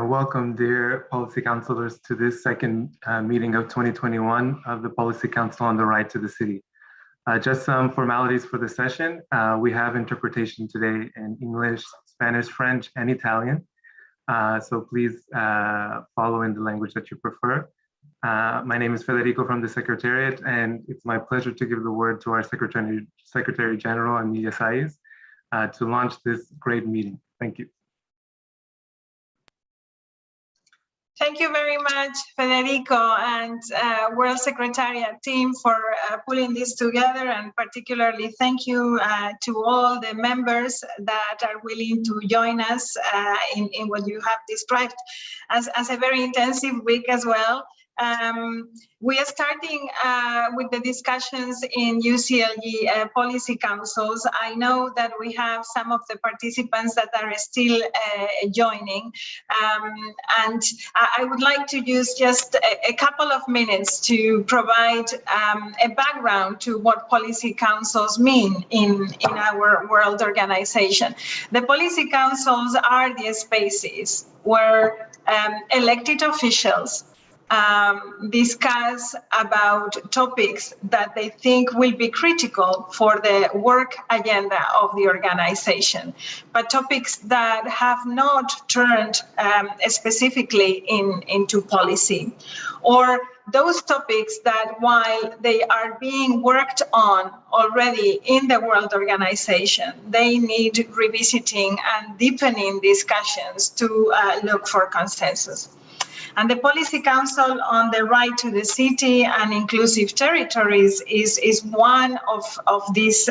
Welcome, dear policy counselors, to this second meeting of 2021 of the Policy Council on the Right to the City. Just some formalities for the session. We have interpretation today in English, Spanish, French, and Italian. So please follow in the language that you prefer. My name is Federico from the Secretariat, and it's my pleasure to give the word to our Secretary General, Emilia Saiz, to launch this great meeting. Thank you. Thank you very much, Federico and World Secretariat team for pulling this together, and particularly thank you to all the members that are willing to join us in what you have described as a very intensive week as well. We are starting with the discussions in UCLG policy councils. I know that we have some of the participants that are still joining, and I would like to use just a couple of minutes to provide a background to what policy councils mean in our world organization. The policy councils are the spaces where elected officials discuss about topics that they think will be critical for the work agenda of the organization, but topics that have not turned specifically into policy, or those topics that, while they are being worked on already in the world organization, they need revisiting and deepening discussions to look for consensus. And the Policy Council on the Right to the City and Inclusive Territories is one of these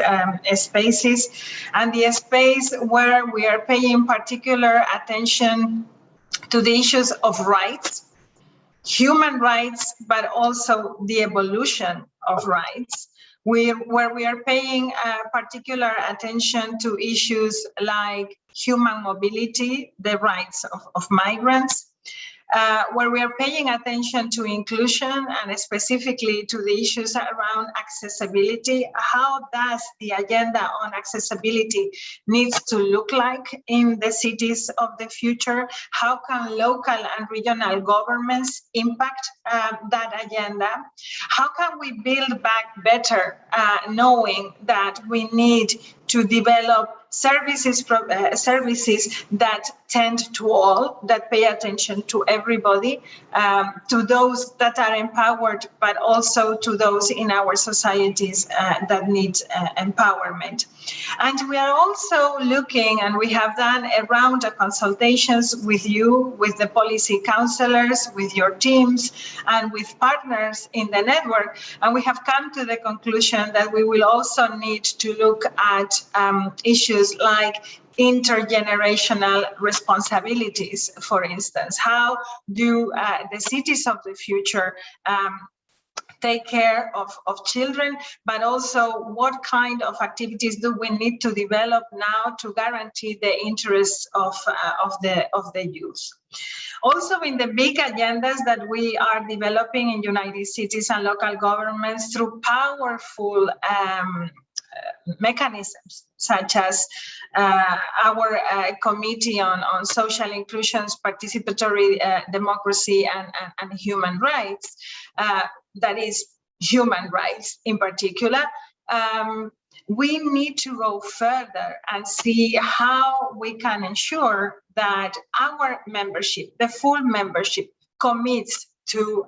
spaces, and the space where we are paying particular attention to the issues of rights, human rights, but also the evolution of rights, where we are paying particular attention to issues like human mobility, the rights of migrants, where we are paying attention to inclusion and specifically to the issues around accessibility. How does the agenda on accessibility needs to look like in the cities of the future? How can local and regional governments impact that agenda? How can we build back better, knowing that we need to develop services that tend to all, that pay attention to everybody, to those that are empowered, but also to those in our societies that need empowerment. And we are also looking, and we have done a round of consultations with you, with the policy counselors, with your teams, and with partners in the network. And we have come to the conclusion that we will also need to look at issues like intergenerational responsibilities, for instance. How do the cities of the future take care of children, but also what kind of activities do we need to develop now to guarantee the interests of the youth? Also, in the big agendas that we are developing in United Cities and local governments through powerful mechanisms, such as our Committee on Social Inclusions, Participatory Democracy and Human Rights, that is human rights in particular, we need to go further and see how we can ensure that our membership, the full membership, commits to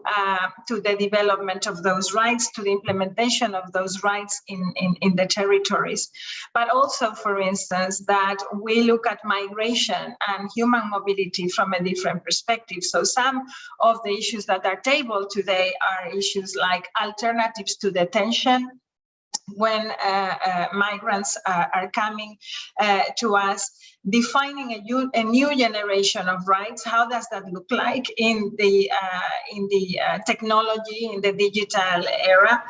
the development of those rights, to the implementation of those rights in the territories. But also, for instance, that we look at migration and human mobility from a different perspective. So some of the issues that are tabled today are issues like alternatives to detention, when migrants are coming to us, defining a new generation of rights. How does that look like in the technology, in the digital era?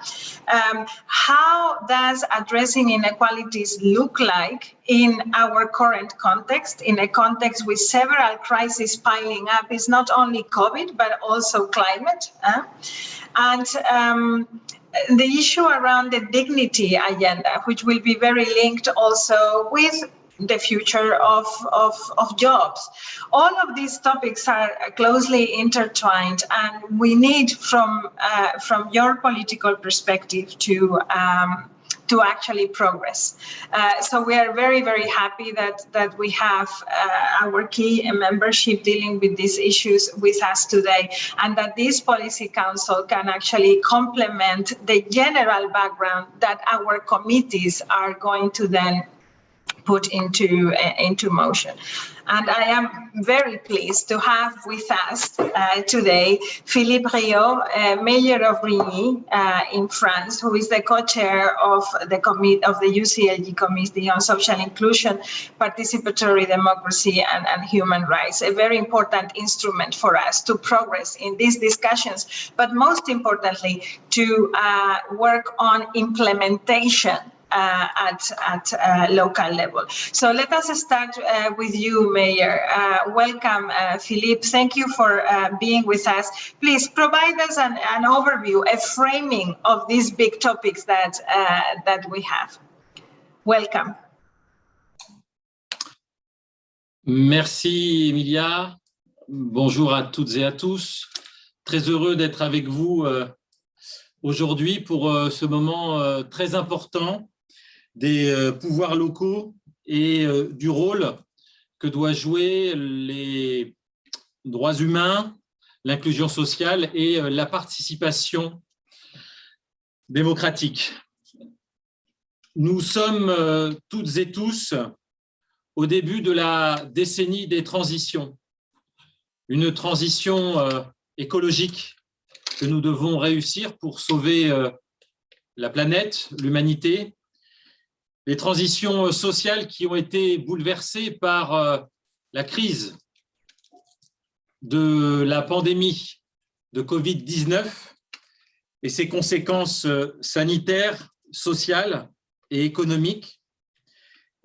How does addressing inequalities look like in our current context, in a context with several crises piling up? It's not only COVID, but also climate. And the issue around the dignity agenda, which will be very linked also with the future of jobs. All of these topics are closely intertwined, and we need, from your political perspective, to actually progress. So we are very, very happy that we have our key membership dealing with these issues with us today, and that this policy council can actually complement the general background that our committees are going to then put into motion. And I am very pleased to have with us today Philippe Riot, Mayor of Rigny in France, who is the co-chair of the UCLG Committee on Social Inclusion, Participatory Democracy and Human Rights, a very important instrument for us to progress in these discussions, but most importantly, to work on implementation at local level. So let us start with you, Mayor. Welcome, Philippe. Thank you for being with us. Please provide us an overview, a framing of these big topics that we have. Welcome. Merci, Emilia. Bonjour à toutes et à tous. Très heureux d'être avec vous aujourd'hui pour ce moment très important des pouvoirs locaux et du rôle que doit jouer les droits humains, l'inclusion sociale et la participation démocratique. Nous sommes toutes et tous au début de la décennie des transitions, une transition écologique que nous devons réussir pour sauver la planète, l'humanité, les transitions sociales qui ont été bouleversées par la crise de la pandémie de Covid-19 et ses conséquences sanitaires, sociales et économiques.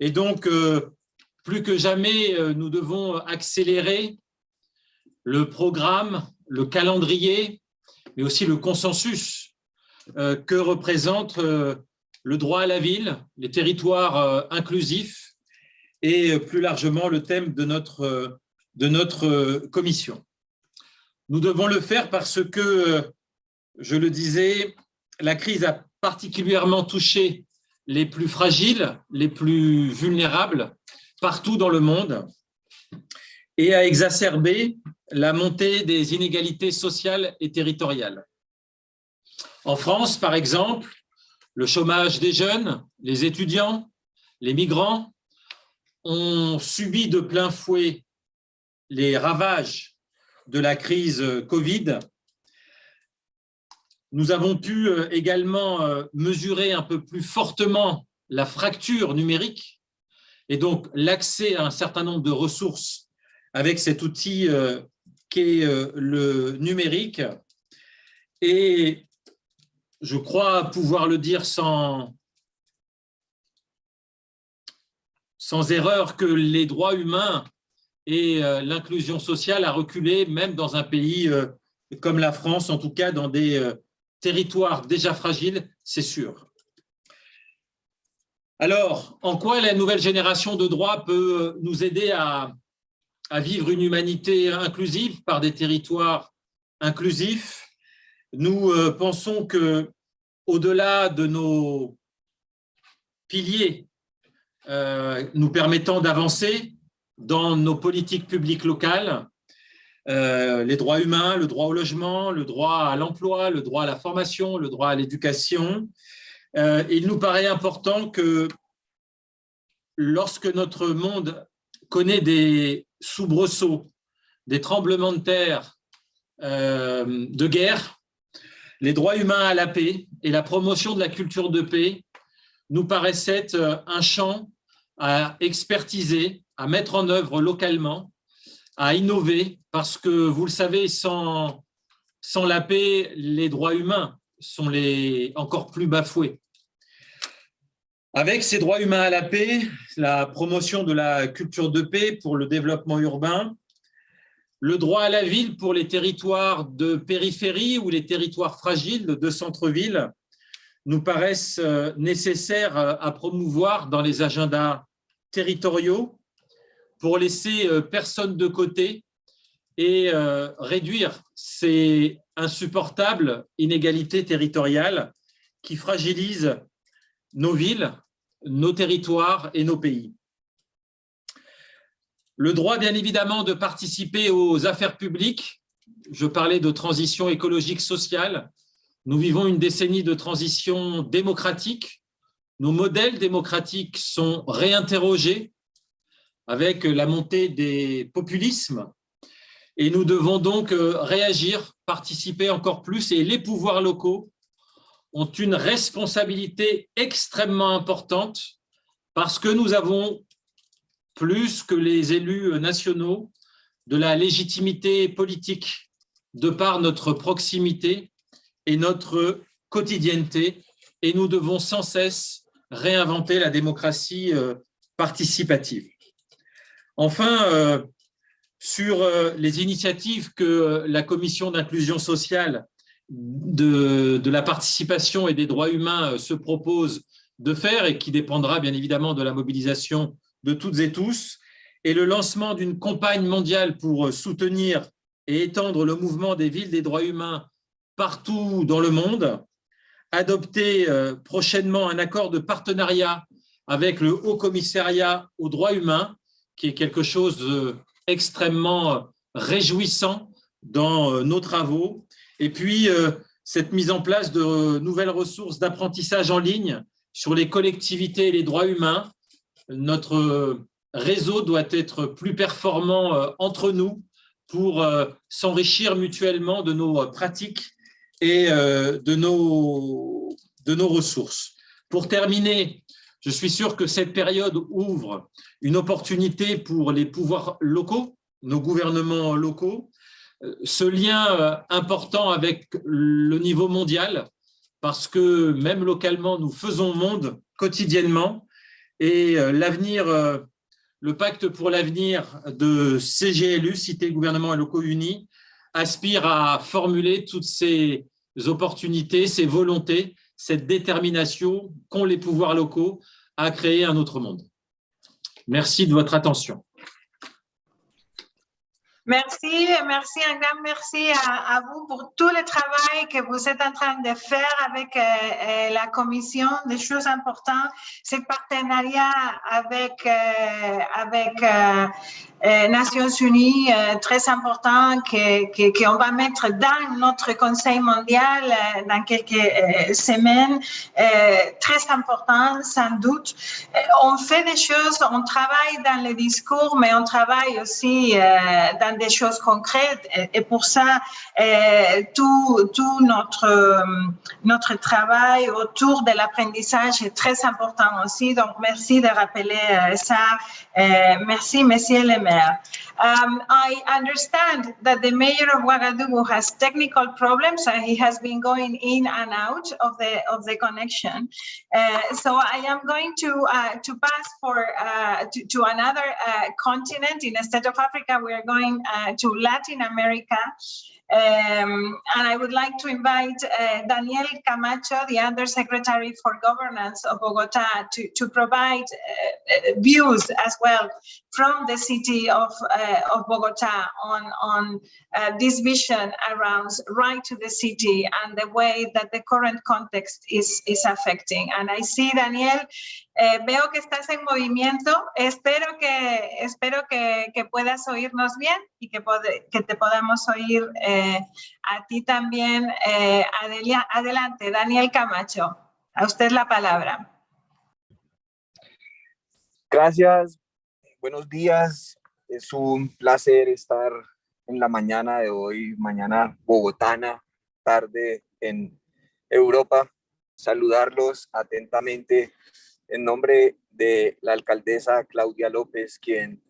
Et donc, plus que jamais, nous devons accélérer le programme, le calendrier, mais aussi le consensus que représente le droit à la ville, les territoires inclusifs et plus largement le thème de notre commission. Nous devons le faire parce que, je le disais, la crise a particulièrement touché les plus fragiles, les plus vulnérables partout dans le monde et a exacerbé la montée des inégalités sociales et territoriales. En France, par exemple, le chômage des jeunes, les étudiants, les migrants ont subi de plein fouet les ravages de la crise Covid. Nous avons pu également mesurer un peu plus fortement la fracture numérique et donc l'accès à un certain nombre de ressources avec cet outil qu'est le numérique. Et je crois pouvoir le dire sans erreur que les droits humains et l'inclusion sociale a reculé, même dans un pays comme la France, en tout cas dans des territoires déjà fragiles, c'est sûr. Alors, en quoi la nouvelle génération de droits peut nous aider à vivre une humanité inclusive par des territoires inclusifs? Nous pensons que, au-delà de nos piliers nous permettant d'avancer dans nos politiques publiques locales, les droits humains, le droit au logement, le droit à l'emploi, le droit à la formation, le droit à l'éducation, il nous paraît important que lorsque notre monde connaît des soubresauts, des tremblements de terre, de guerre, les droits humains à la paix et la promotion de la culture de paix nous paraissait un champ à expertiser, à mettre en œuvre localement, à innover, parce que, vous le savez, sans la paix, les droits humains sont encore plus bafoués. Avec ces droits humains à la paix, la promotion de la culture de paix pour le développement urbain, le droit à la ville pour les territoires de périphérie ou les territoires fragiles de centre-ville nous paraissent nécessaires à promouvoir dans les agendas territoriaux pour laisser personne de côté et réduire ces insupportables inégalités territoriales qui fragilisent nos villes, nos territoires et nos pays. Le droit, bien évidemment, de participer aux affaires publiques. Je parlais de transition écologique sociale. Nous vivons une décennie de transition démocratique. Nos modèles démocratiques sont réinterrogés avec la montée des populismes. Et nous devons donc réagir, participer encore plus. Et les pouvoirs locaux ont une responsabilité extrêmement importante parce que nous avons, plus que les élus nationaux, de la légitimité politique de par notre proximité et notre quotidienneté. Et nous devons sans cesse réinventer la démocratie participative. Enfin, sur les initiatives que la Commission d'inclusion sociale de la participation et des droits humains se propose de faire et qui dépendra bien évidemment de la mobilisation de toutes et tous, et le lancement d'une campagne mondiale pour soutenir et étendre le mouvement des villes des droits humains partout dans le monde, adopter prochainement un accord de partenariat avec le Haut Commissariat aux droits humains, qui est quelque chose d'extrêmement réjouissant dans nos travaux, et puis cette mise en place de nouvelles ressources d'apprentissage en ligne sur les collectivités et les droits humains. Notre réseau doit être plus performant entre nous pour s'enrichir mutuellement de nos pratiques et de nos ressources. Pour terminer, je suis sûr que cette période ouvre une opportunité pour les pouvoirs locaux, nos gouvernements locaux, ce lien important avec le niveau mondial, parce que même localement, nous faisons monde quotidiennement, et l'avenir, le pacte pour l'avenir de CGLU, Cité, Gouvernements et Locaux Unis, aspire à formuler toutes ces opportunités, ces volontés, cette détermination qu'ont les pouvoirs locaux à créer un autre monde. Merci de votre attention. Merci, merci, un grand merci à vous pour tout le travail que vous êtes en train de faire avec la Commission. Des choses importantes, ce partenariat avec Nations Unies, très important, qu'on va mettre dans notre Conseil mondial dans quelques semaines, très important, sans doute. On fait des choses, on travaille dans les discours, mais on travaille aussi dans des choses concrètes, et pour ça, tout notre travail autour de l'apprentissage est très important aussi. Donc, merci de rappeler ça. Merci, Monsieur le Maire. I understand that the mayor of Ouagadougou has technical problems, and he has been going in and out of the connection. So I am going to pass to another continent. Instead of Africa, we are going to Latin America. And I would like to invite Daniel Camacho, the Undersecretary for Governance of Bogota, to provide views as well from the city of Bogota on this vision around right to the city and the way that the current context is affecting. And I see, Daniel, veo que estás en movimiento. Espero que puedas oírnos bien y que te podamos oír a ti también. Adelante, Daniel Camacho. A usted la palabra. Gracias. Buenos días. Es un placer estar en la mañana de hoy, mañana bogotana, tarde en Europa. saludarlos atentamente en nombre de la alcaldesa Claudia López, quien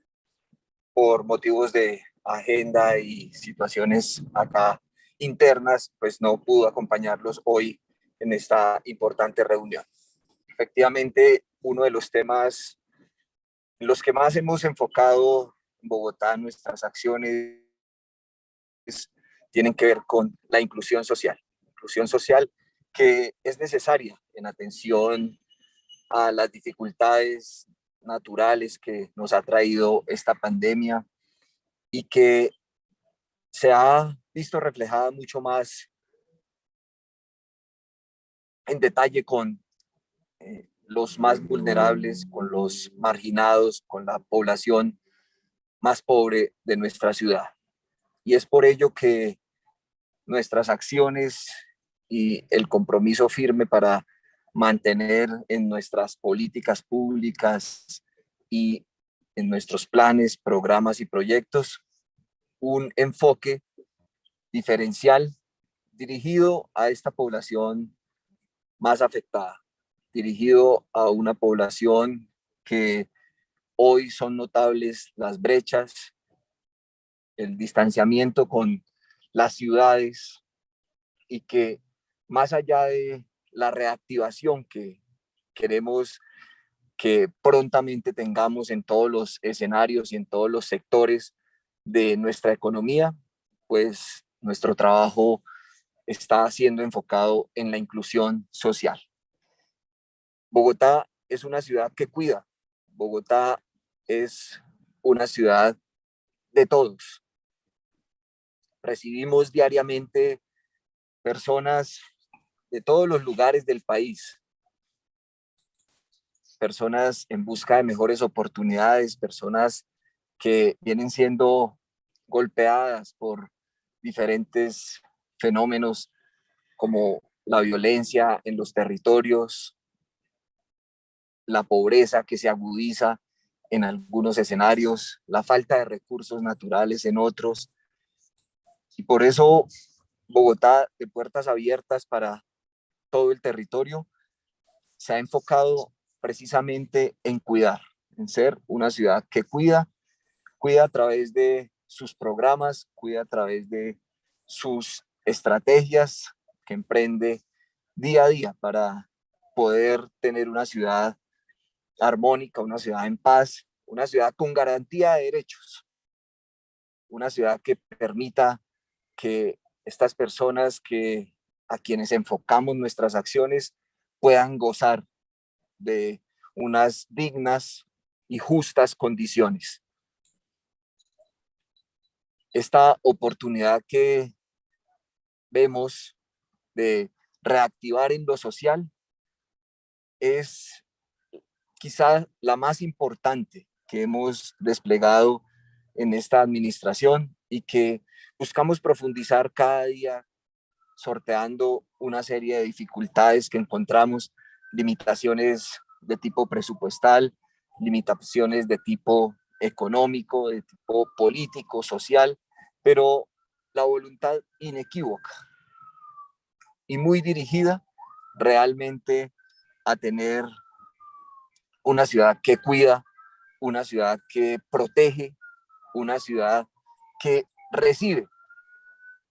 por motivos de agenda y situaciones acá internas, pues no pudo acompañarlos hoy en esta importante reunión. Efectivamente, uno de los temas en los que más hemos enfocado en Bogotá nuestras acciones tienen que ver con la inclusión social que es necesaria en atención a las dificultades naturales que nos ha traído esta pandemia y que se ha visto reflejada mucho más en detalle con los más vulnerables, con los marginados, con la población más pobre de nuestra ciudad. Y es por ello que nuestras acciones y el compromiso firme para mantener en nuestras políticas públicas y en nuestros planes, programas y proyectos un enfoque diferencial dirigido a esta población más afectada, dirigido a una población que hoy son notables las brechas, el distanciamiento con las ciudades y que más allá de la reactivación que queremos que prontamente tengamos en todos los escenarios y en todos los sectores de nuestra economía, pues nuestro trabajo está siendo enfocado en la inclusión social. Bogotá es una ciudad que cuida. Bogotá es una ciudad de todos. Recibimos diariamente personas de todos los lugares del país, personas en busca de mejores oportunidades, personas que vienen siendo golpeadas por diferentes fenómenos como la violencia en los territorios, la pobreza que se agudiza en algunos escenarios, la falta de recursos naturales en otros. Y por eso Bogotá, de puertas abiertas para todo el territorio, se ha enfocado precisamente en cuidar, en ser una ciudad que cuida a través de sus programas, cuida a través de sus estrategias que emprende día a día para poder tener una ciudad armónica, una ciudad en paz, una ciudad con garantía de derechos, una ciudad que permita que estas personas a quienes enfocamos nuestras acciones puedan gozar de unas dignas y justas condiciones. Esta oportunidad que vemos de reactivar en lo social es quizá la más importante que hemos desplegado en esta administración y que buscamos profundizar cada día sorteando una serie de dificultades que encontramos, limitaciones de tipo presupuestal, limitaciones de tipo económico, de tipo político, social, pero la voluntad inequívoca y muy dirigida realmente a tener una ciudad que cuida, una ciudad que protege, una ciudad que recibe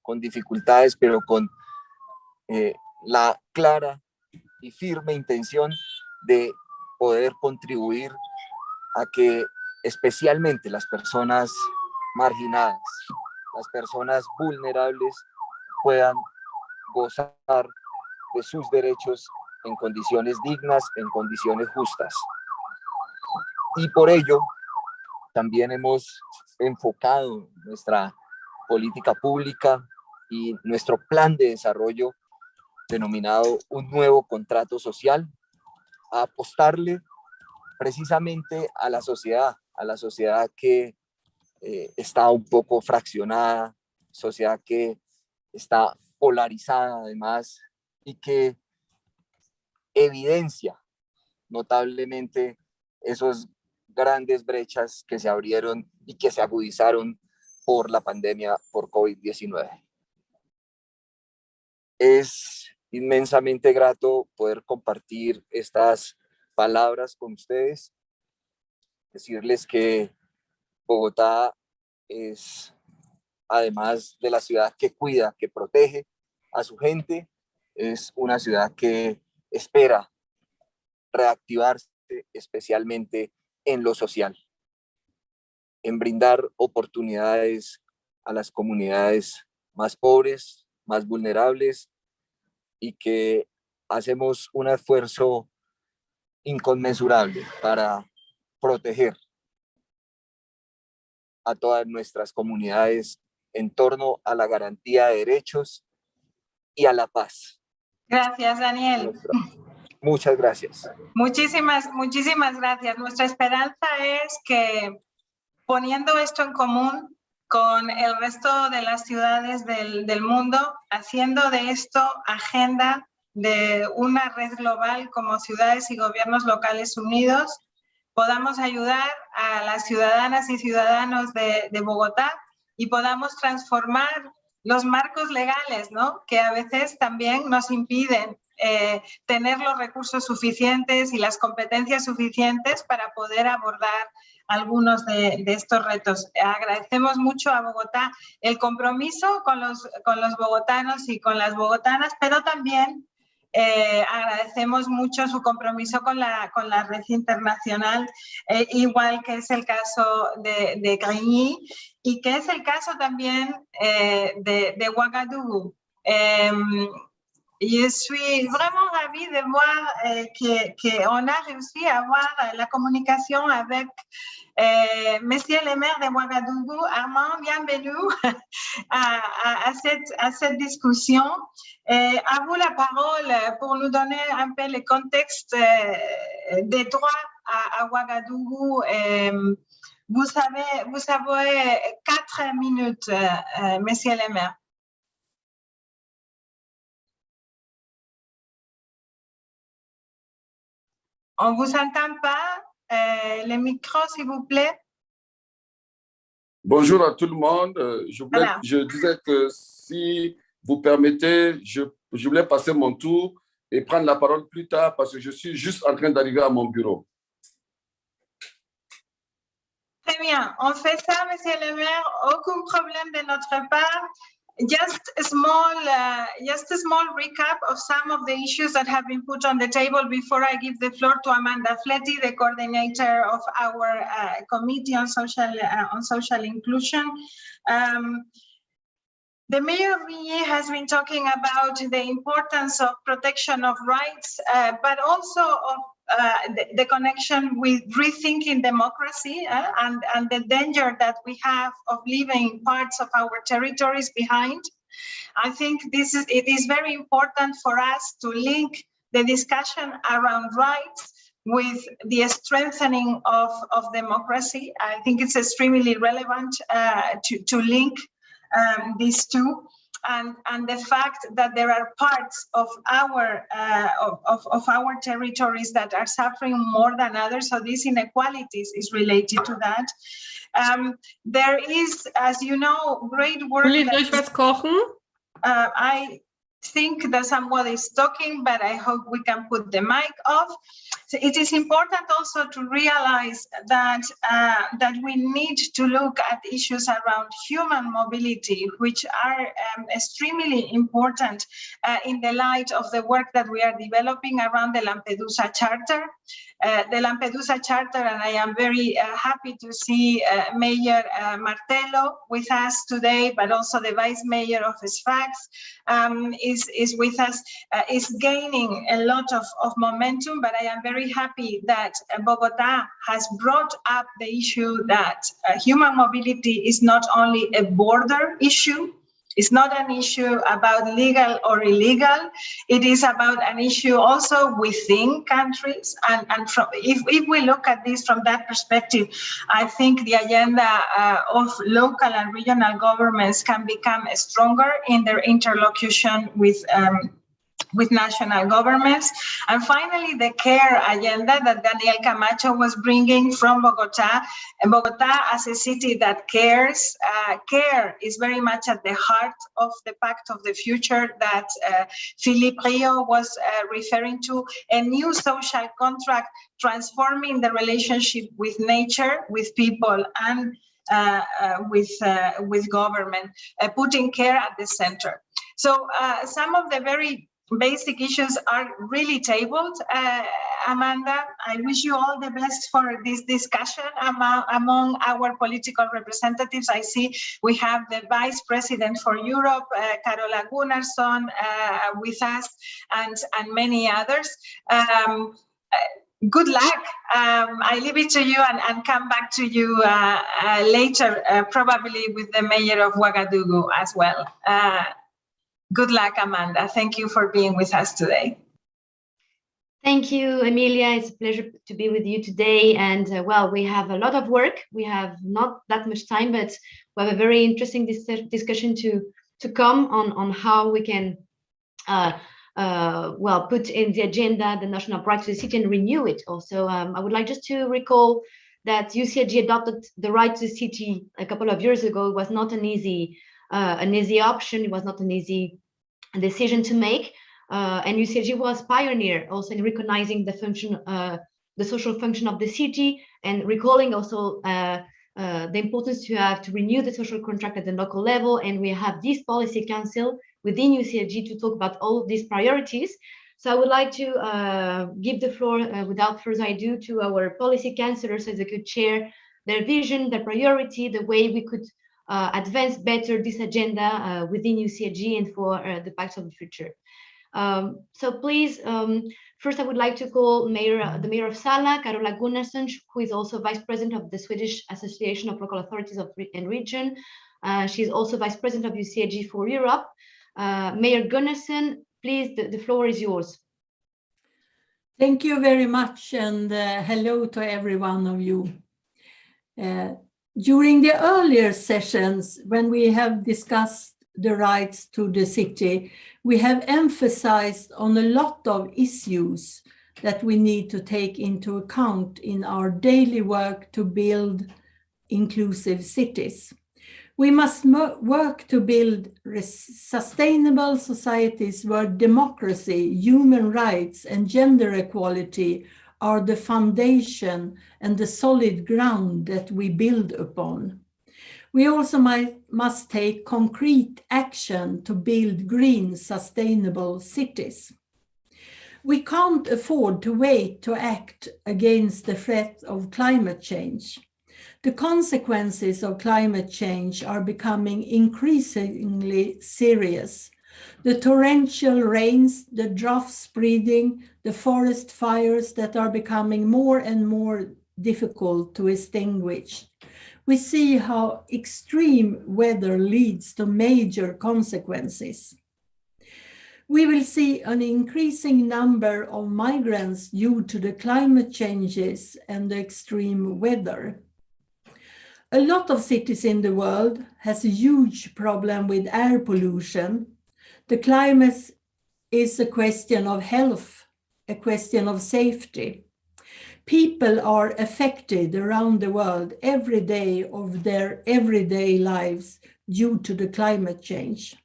con dificultades, pero con la clara y firme intención de poder contribuir a que especialmente las personas marginadas, las personas vulnerables puedan gozar de sus derechos en condiciones dignas, en condiciones justas. Y por ello también hemos enfocado nuestra política pública y nuestro plan de desarrollo denominado un nuevo contrato social, a apostarle precisamente a la sociedad que está un poco fraccionada, sociedad que está polarizada además y que evidencia notablemente esos grandes brechas que se abrieron y que se agudizaron por la pandemia por COVID-19. Es inmensamente grato poder compartir estas palabras con ustedes. Decirles que Bogotá es, además de la ciudad que cuida, que protege a su gente, es una ciudad que espera reactivarse, especialmente en lo social, en brindar oportunidades a las comunidades más pobres, más vulnerables, y que hacemos un esfuerzo inconmensurable para proteger a todas nuestras comunidades en torno a la garantía de derechos y a la paz. Gracias, Daniel. Muchas gracias. Muchísimas gracias. Nuestra esperanza es que poniendo esto en común con el resto de las ciudades del mundo, haciendo de esto agenda de una red global como Ciudades y Gobiernos Locales Unidos, podamos ayudar a las ciudadanas y ciudadanos de Bogotá y podamos transformar los marcos legales, ¿no? Que a veces también nos impiden tener los recursos suficientes y las competencias suficientes para poder abordar algunos de estos retos. Agradecemos mucho a Bogotá el compromiso con los bogotanos y con las bogotanas, pero también agradecemos mucho su compromiso con la red internacional, igual que es el caso de Grigny y que es el caso también de Ouagadougou. Je suis vraiment ravie de voir qu'on a réussi à avoir la communication avec Monsieur le maire de Ouagadougou. Armand, bienvenue à cette discussion. À vous la parole pour nous donner un peu le contexte des droits à Ouagadougou. Vous avez 4 minutes, Monsieur le maire. On ne vous entend pas. Le micro, s'il vous plaît. Bonjour à tout le monde. Je disais que si vous permettez, je voulais passer mon tour et prendre la parole plus tard parce que je suis juste en train d'arriver à mon bureau. Très bien. On fait ça, Monsieur le maire. Aucun problème de notre part. Just a small recap of some of the issues that have been put on the table before I give the floor to Amanda Fletty, the coordinator of our committee on social inclusion. The Mayor of Grigny has been talking about the importance of protection of rights, but also of the connection with rethinking democracy and the danger that we have of leaving parts of our territories behind. I think it is very important for us to link the discussion around rights with the strengthening of democracy. I think it's extremely relevant to link these two. And the fact that there are parts of our territories that are suffering more than others, so these inequalities is related to that. There is, as you know, great work. I think that someone is talking, but I hope we can put the mic off. So it is important also to realize that we need to look at issues around human mobility, which are extremely important in the light of the work that we are developing around the Lampedusa Charter. The Lampedusa Charter, and I am very happy to see Mayor Martello with us today, but also the Vice Mayor of Sfax is with us, is gaining a lot of momentum, but I am very happy that Bogotá has brought up the issue that human mobility is not only a border issue. It's not an issue about legal or illegal. It is about an issue also within countries. And if we look at this from that perspective, I think the agenda of local and regional governments can become stronger in their interlocution with with national governments. And finally, the care agenda that Daniel Camacho was bringing from Bogota. And Bogota as a city that cares. Care is very much at the heart of the Pact of the Future that Philippe Rio was referring to, a new social contract transforming the relationship with nature, with people, and with government, putting care at the center. So some of the very basic issues are really tabled. Amanda, I wish you all the best for this discussion among our political representatives. I see we have the Vice President for Europe, Carola Gunnarsson, with us, and many others. Good luck. I leave it to you and come back to you later, probably with the mayor of Ouagadougou as well. Good luck, Amanda. Thank you for being with us today. Thank you, Emilia. It's a pleasure to be with you today. And well, we have a lot of work. We have not that much time, but we have a very interesting discussion to come on how we can well, put in the agenda the national right to the city and renew it also. I would like just to recall that UCLG adopted the right to the city a couple of years ago. It was not an easy option. It was not an easy decision to make. And UCLG was pioneer also in recognizing the function, the social function of the city, and recalling also the importance to renew the social contract at the local level. And we have this policy council within UCLG to talk about all of these priorities. So I would like to give the floor without further ado to our policy councillors as they could share their vision, their priority, the way we could advance better this agenda within UCLG and for the Pact of the Future. So please, first I would like to call the Mayor of Sala, Carola Gunnarsson, who is also Vice President of the Swedish Association of Local Authorities and Region. She's also Vice President of UCLG for Europe. Mayor Gunnarsson, please, the floor is yours. Thank you very much, and hello to every one of you. During the earlier sessions, when we have discussed the rights to the city, we have emphasized on a lot of issues that we need to take into account in our daily work to build inclusive cities. We must work to build sustainable societies where democracy, human rights, and gender equality are the foundation and the solid ground that we build upon. We also must take concrete action to build green, sustainable cities. We can't afford to wait to act against the threat of climate change. The consequences of climate change are becoming increasingly serious. The torrential rains, the drought spreading, the forest fires that are becoming more and more difficult to extinguish. We see how extreme weather leads to major consequences. We will see an increasing number of migrants due to the climate changes and the extreme weather. A lot of cities in the world has a huge problem with air pollution. The climate is a question of health, a question of safety. People are affected around the world every day of their everyday lives due to the climate change.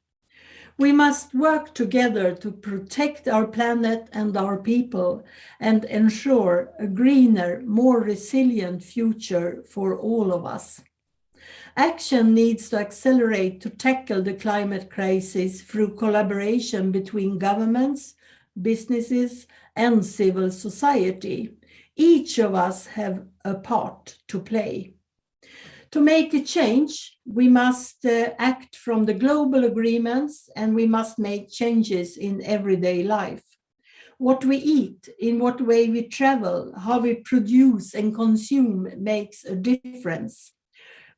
We must work together to protect our planet and our people and ensure a greener, more resilient future for all of us. Action needs to accelerate to tackle the climate crisis through collaboration between governments, businesses, and civil society. Each of us have a part to play. To make a change, we must act from the global agreements, and we must make changes in everyday life. What we eat, in what way we travel, how we produce and consume makes a difference.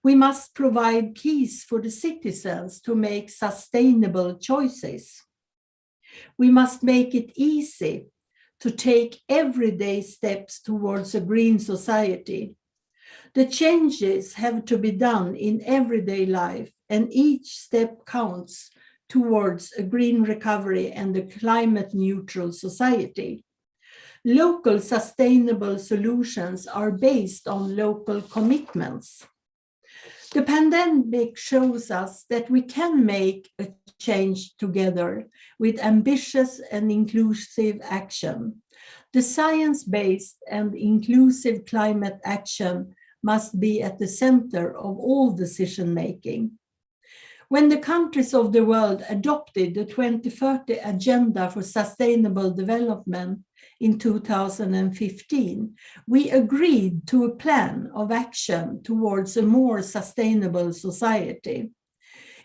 We must provide keys for the citizens to make sustainable choices. We must make it easy to take everyday steps towards a green society. The changes have to be done in everyday life, and each step counts towards a green recovery and a climate neutral society. Local sustainable solutions are based on local commitments. The pandemic shows us that we can make a change together with ambitious and inclusive action. The science-based and inclusive climate action must be at the center of all decision-making. When the countries of the world adopted the 2030 Agenda for Sustainable Development in 2015, we agreed to a plan of action towards a more sustainable society.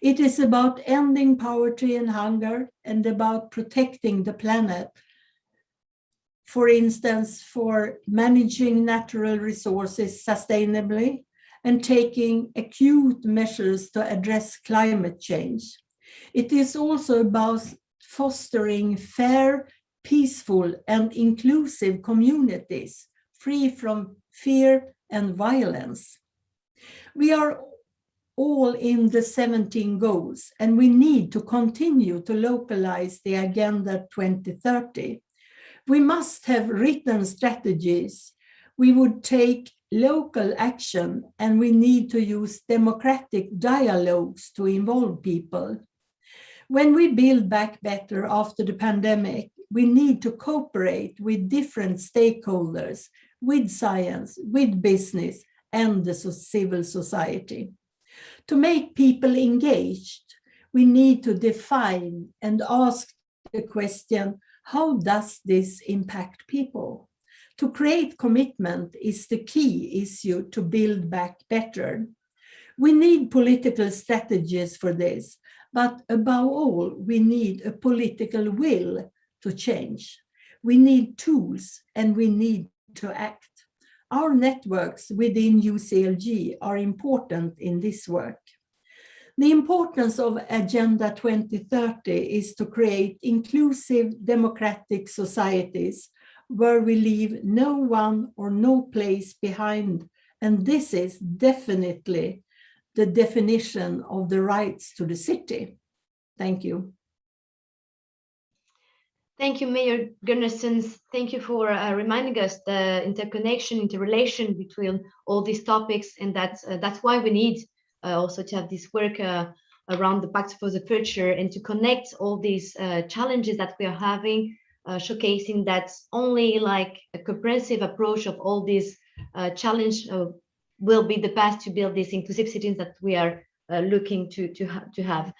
It is about ending poverty and hunger and about protecting the planet. For instance, for managing natural resources sustainably and taking acute measures to address climate change. It is also about fostering fair, peaceful, and inclusive communities, free from fear and violence. We are all in the 17 goals, and we need to continue to localize the Agenda 2030. We must have written strategies. We would take local action, and we need to use democratic dialogues to involve people. When we build back better after the pandemic, we need to cooperate with different stakeholders, with science, with business, and the civil society. To make people engaged, we need to define and ask the question, how does this impact people? To create commitment is the key issue to build back better. We need political strategies for this, but above all, we need a political will to change. We need tools and we need to act. Our networks within UCLG are important in this work. The importance of Agenda 2030 is to create inclusive democratic societies where we leave no one or no place behind. And this is definitely the definition of the rights to the city. Thank you. Thank you, Mayor Gunnarsson. Thank you for reminding us the interconnection, interrelation between all these topics, and that's why we need also to have this work around the Pact for the Future and to connect all these challenges that we are having, showcasing that only like a comprehensive approach of all these challenges will be the path to build these inclusive cities that we are looking to have.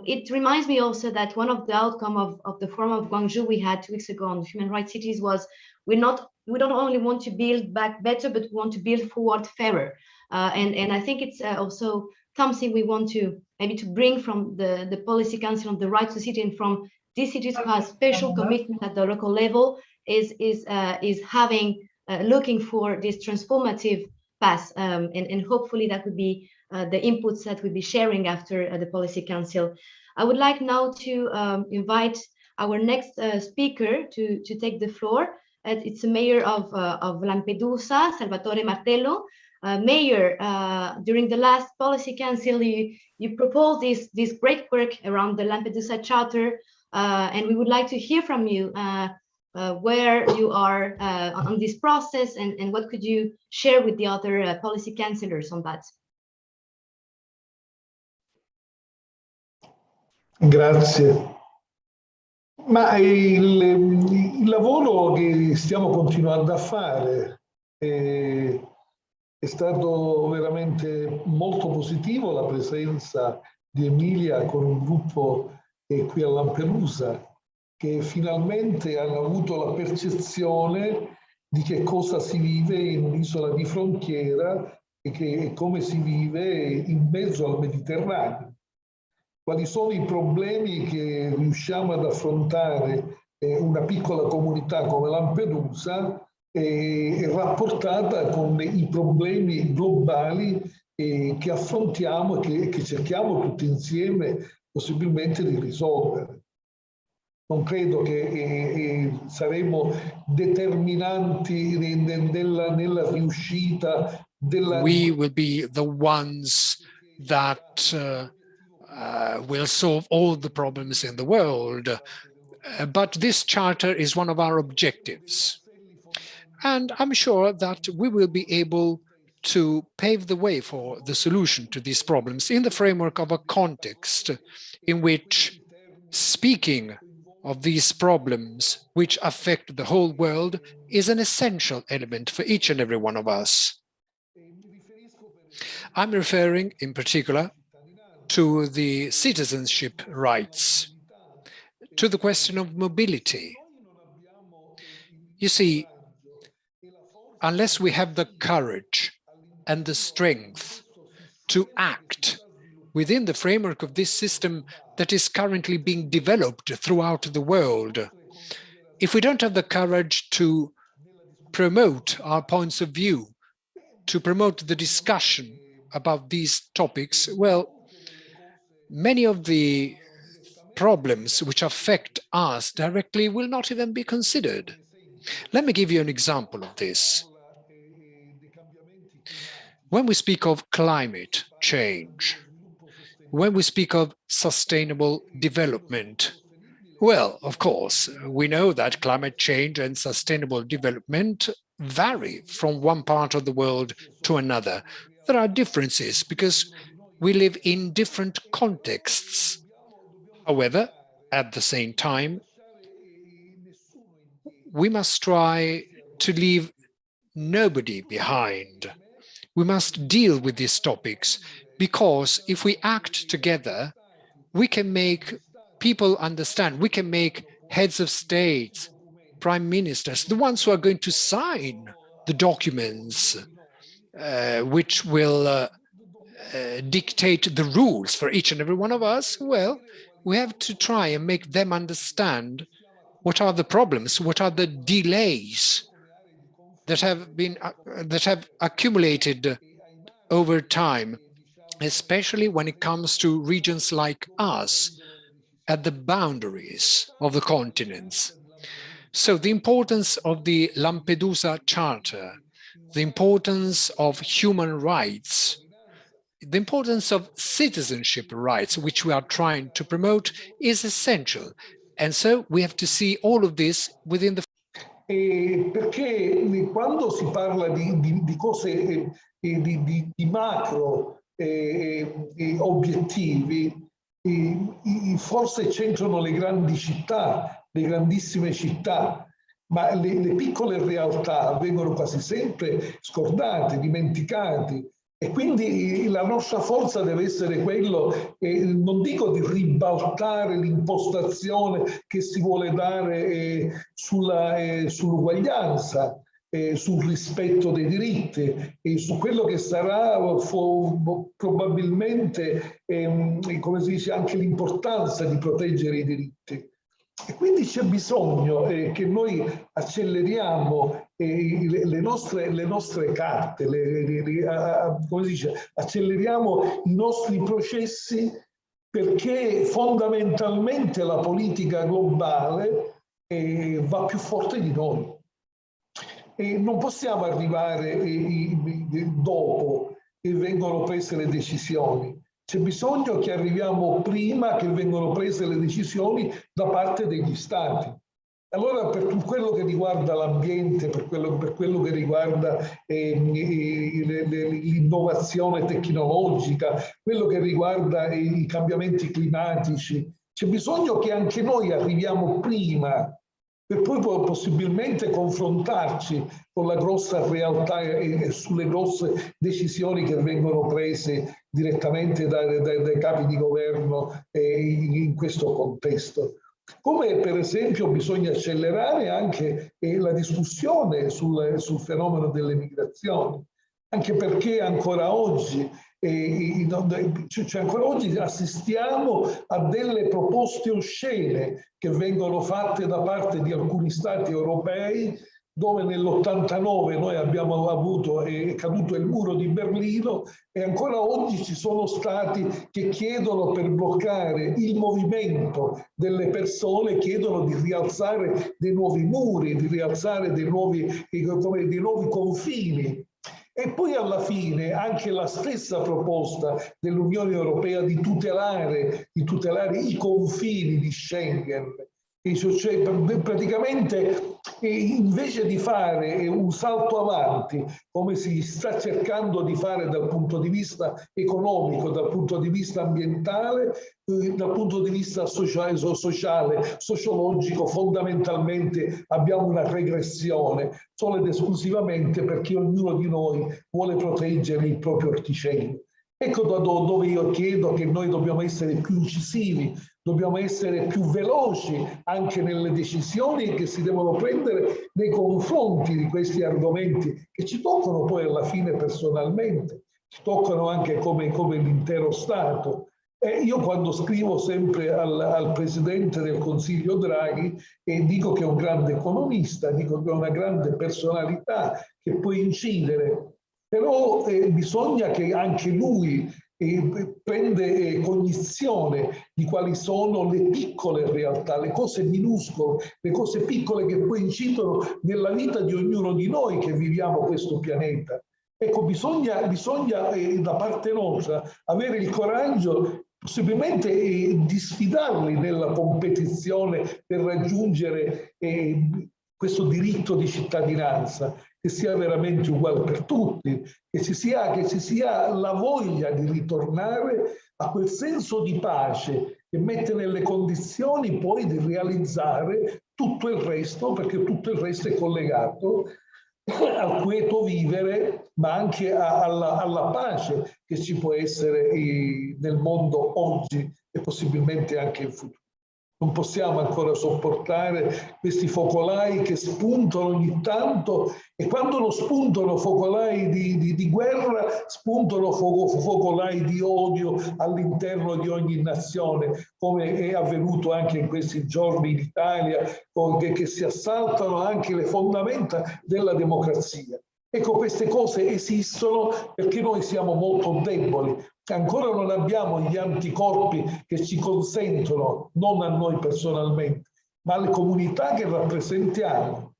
It reminds me also that one of the outcome of the forum of Gwangju we had 2 weeks ago on human rights cities was we don't only want to build back better, but we want to build forward fairer. And I think it's also something we want to maybe to bring from the Policy Council on the Right to City, and from these cities who have special commitment at the local level is having looking for this transformative path, and hopefully that would be the inputs that we'll be sharing after the Policy Council. I would like now to invite our next speaker to take the floor. It's the mayor of Lampedusa, Salvatore Martello. Mayor, during the last Policy Council, you proposed this great work around the Lampedusa Charter, and we would like to hear from you where you are on this process, and what could you share with the other policy councillors on that? Grazie. Ma il lavoro che stiamo continuando a fare è stato veramente molto positivo, la presenza di Emilia con un gruppo qui a Lampedusa, che finalmente hanno avuto la percezione di che cosa si vive in un'isola di frontiera e come si vive in mezzo al Mediterraneo. Quali sono i problemi che riusciamo ad affrontare una piccola comunità come Lampedusa rapportata con i problemi globali che affrontiamo e che cerchiamo tutti insieme possibilmente di risolvere. Non credo che saremo determinanti nella riuscita della... We will be the ones that will solve all the problems in the world, but this charter is one of our objectives. And I'm sure that we will be able to pave the way for the solution to these problems in the framework of a context in which speaking of these problems which affect the whole world is an essential element for each and every one of us. I'm referring in particular to the citizenship rights, to the question of mobility. You see, unless we have the courage and the strength to act within the framework of this system that is currently being developed throughout the world, if we don't have the courage to promote our points of view, to promote the discussion about these topics, well, many of the problems which affect us directly will not even be considered. Let me give you an example of this. When we speak of climate change, when we speak of sustainable development, well, of course, we know that climate change and sustainable development vary from one part of the world to another. There are differences because we live in different contexts. However, at the same time, we must try to leave nobody behind. We must deal with these topics because if we act together, we can make people understand, we can make heads of states, prime ministers, the ones who are going to sign the documents which will dictate the rules for each and every one of us. Well, we have to try and make them understand what are the problems, what are the delays that have accumulated over time, especially when it comes to regions like us at the boundaries of the continents. So the importance of the Lampedusa Charter, the importance of human rights, the importance of citizenship rights, which we are trying to promote, is essential. And so we have to see all of this within the... Perché quando si parla di cose, di macro obiettivi, forse c'entrano le grandi città, le grandissime città, ma le piccole realtà vengono quasi sempre scordate, dimenticate. E quindi la nostra forza deve essere quello, non dico di ribaltare l'impostazione che si vuole dare sull'uguaglianza, sul rispetto dei diritti e su quello che sarà probabilmente, come si dice, anche l'importanza di proteggere i diritti. E quindi c'è bisogno che noi acceleriamo le nostre carte, come si dice, acceleriamo i nostri processi, perché fondamentalmente la politica globale va più forte di noi. E non possiamo arrivare dopo che vengono prese le decisioni. C'è bisogno che arriviamo prima che vengono prese le decisioni da parte degli Stati. Allora, per quello che riguarda l'ambiente, per quello che riguarda l'innovazione tecnologica, quello che riguarda i cambiamenti climatici, c'è bisogno che anche noi arriviamo prima, per poi possibilmente confrontarci con la grossa realtà e sulle grosse decisioni che vengono prese direttamente dai capi di governo in questo contesto. Come per esempio bisogna accelerare anche la discussione sul fenomeno delle migrazioni, anche perché ancora oggi assistiamo a delle proposte oscene che vengono fatte da parte di alcuni stati europei, dove nell'89 noi abbiamo avuto, è caduto il muro di Berlino, e ancora oggi ci sono stati che chiedono, per bloccare il movimento delle persone, chiedono di rialzare dei nuovi muri, di rialzare dei nuovi confini. E poi alla fine anche la stessa proposta dell'Unione Europea di tutelare i confini di Schengen, cioè praticamente invece di fare un salto avanti, come si sta cercando di fare dal punto di vista economico, dal punto di vista ambientale, dal punto di vista sociale, sociologico, fondamentalmente abbiamo una regressione solo ed esclusivamente perché ognuno di noi vuole proteggere il proprio orticello. Ecco dove io chiedo che noi dobbiamo essere più incisivi, dobbiamo essere più veloci anche nelle decisioni che si devono prendere nei confronti di questi argomenti che ci toccano poi alla fine personalmente, ci toccano anche come l'intero Stato. Io quando scrivo sempre al Presidente del Consiglio Draghi dico che è un grande economista, dico che è una grande personalità che può incidere, però bisogna che anche lui prende cognizione di quali sono le piccole realtà, le cose minuscole, le cose piccole che poi incidono nella vita di ognuno di noi che viviamo questo pianeta. Ecco, bisogna da parte nostra avere il coraggio possibilmente di sfidarli nella competizione per raggiungere questo diritto di cittadinanza, che sia veramente uguale per tutti, che ci sia la voglia di ritornare a quel senso di pace che mette nelle condizioni poi di realizzare tutto il resto, perché tutto il resto è collegato al quieto vivere, ma anche alla pace che ci può essere nel mondo oggi e possibilmente anche in futuro. Non possiamo ancora sopportare questi focolai che spuntano ogni tanto, e quando non spuntano focolai di guerra, spuntano focolai di odio all'interno di ogni nazione, come è avvenuto anche in questi giorni in Italia, che si assaltano anche le fondamenta della democrazia. Ecco, queste cose esistono perché noi siamo molto deboli. Ancora non abbiamo gli anticorpi che ci consentono, non a noi personalmente, ma alle comunità che rappresentiamo,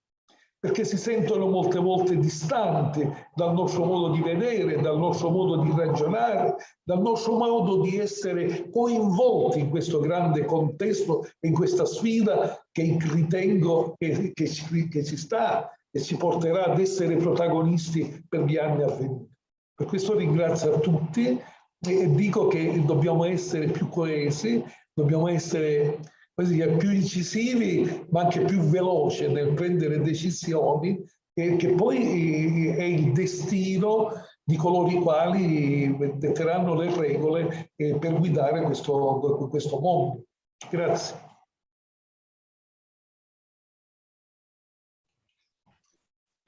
perché si sentono molte volte distanti dal nostro modo di vedere, dal nostro modo di ragionare, dal nostro modo di essere coinvolti in questo grande contesto, in questa sfida che ritengo che ci sta e ci porterà ad essere protagonisti per gli anni a venire. Per questo ringrazio a tutti e dico che dobbiamo essere più coesi, dobbiamo essere più incisivi, ma anche più veloci nel prendere decisioni, che poi è il destino di coloro i quali detteranno le regole per guidare questo mondo. Grazie.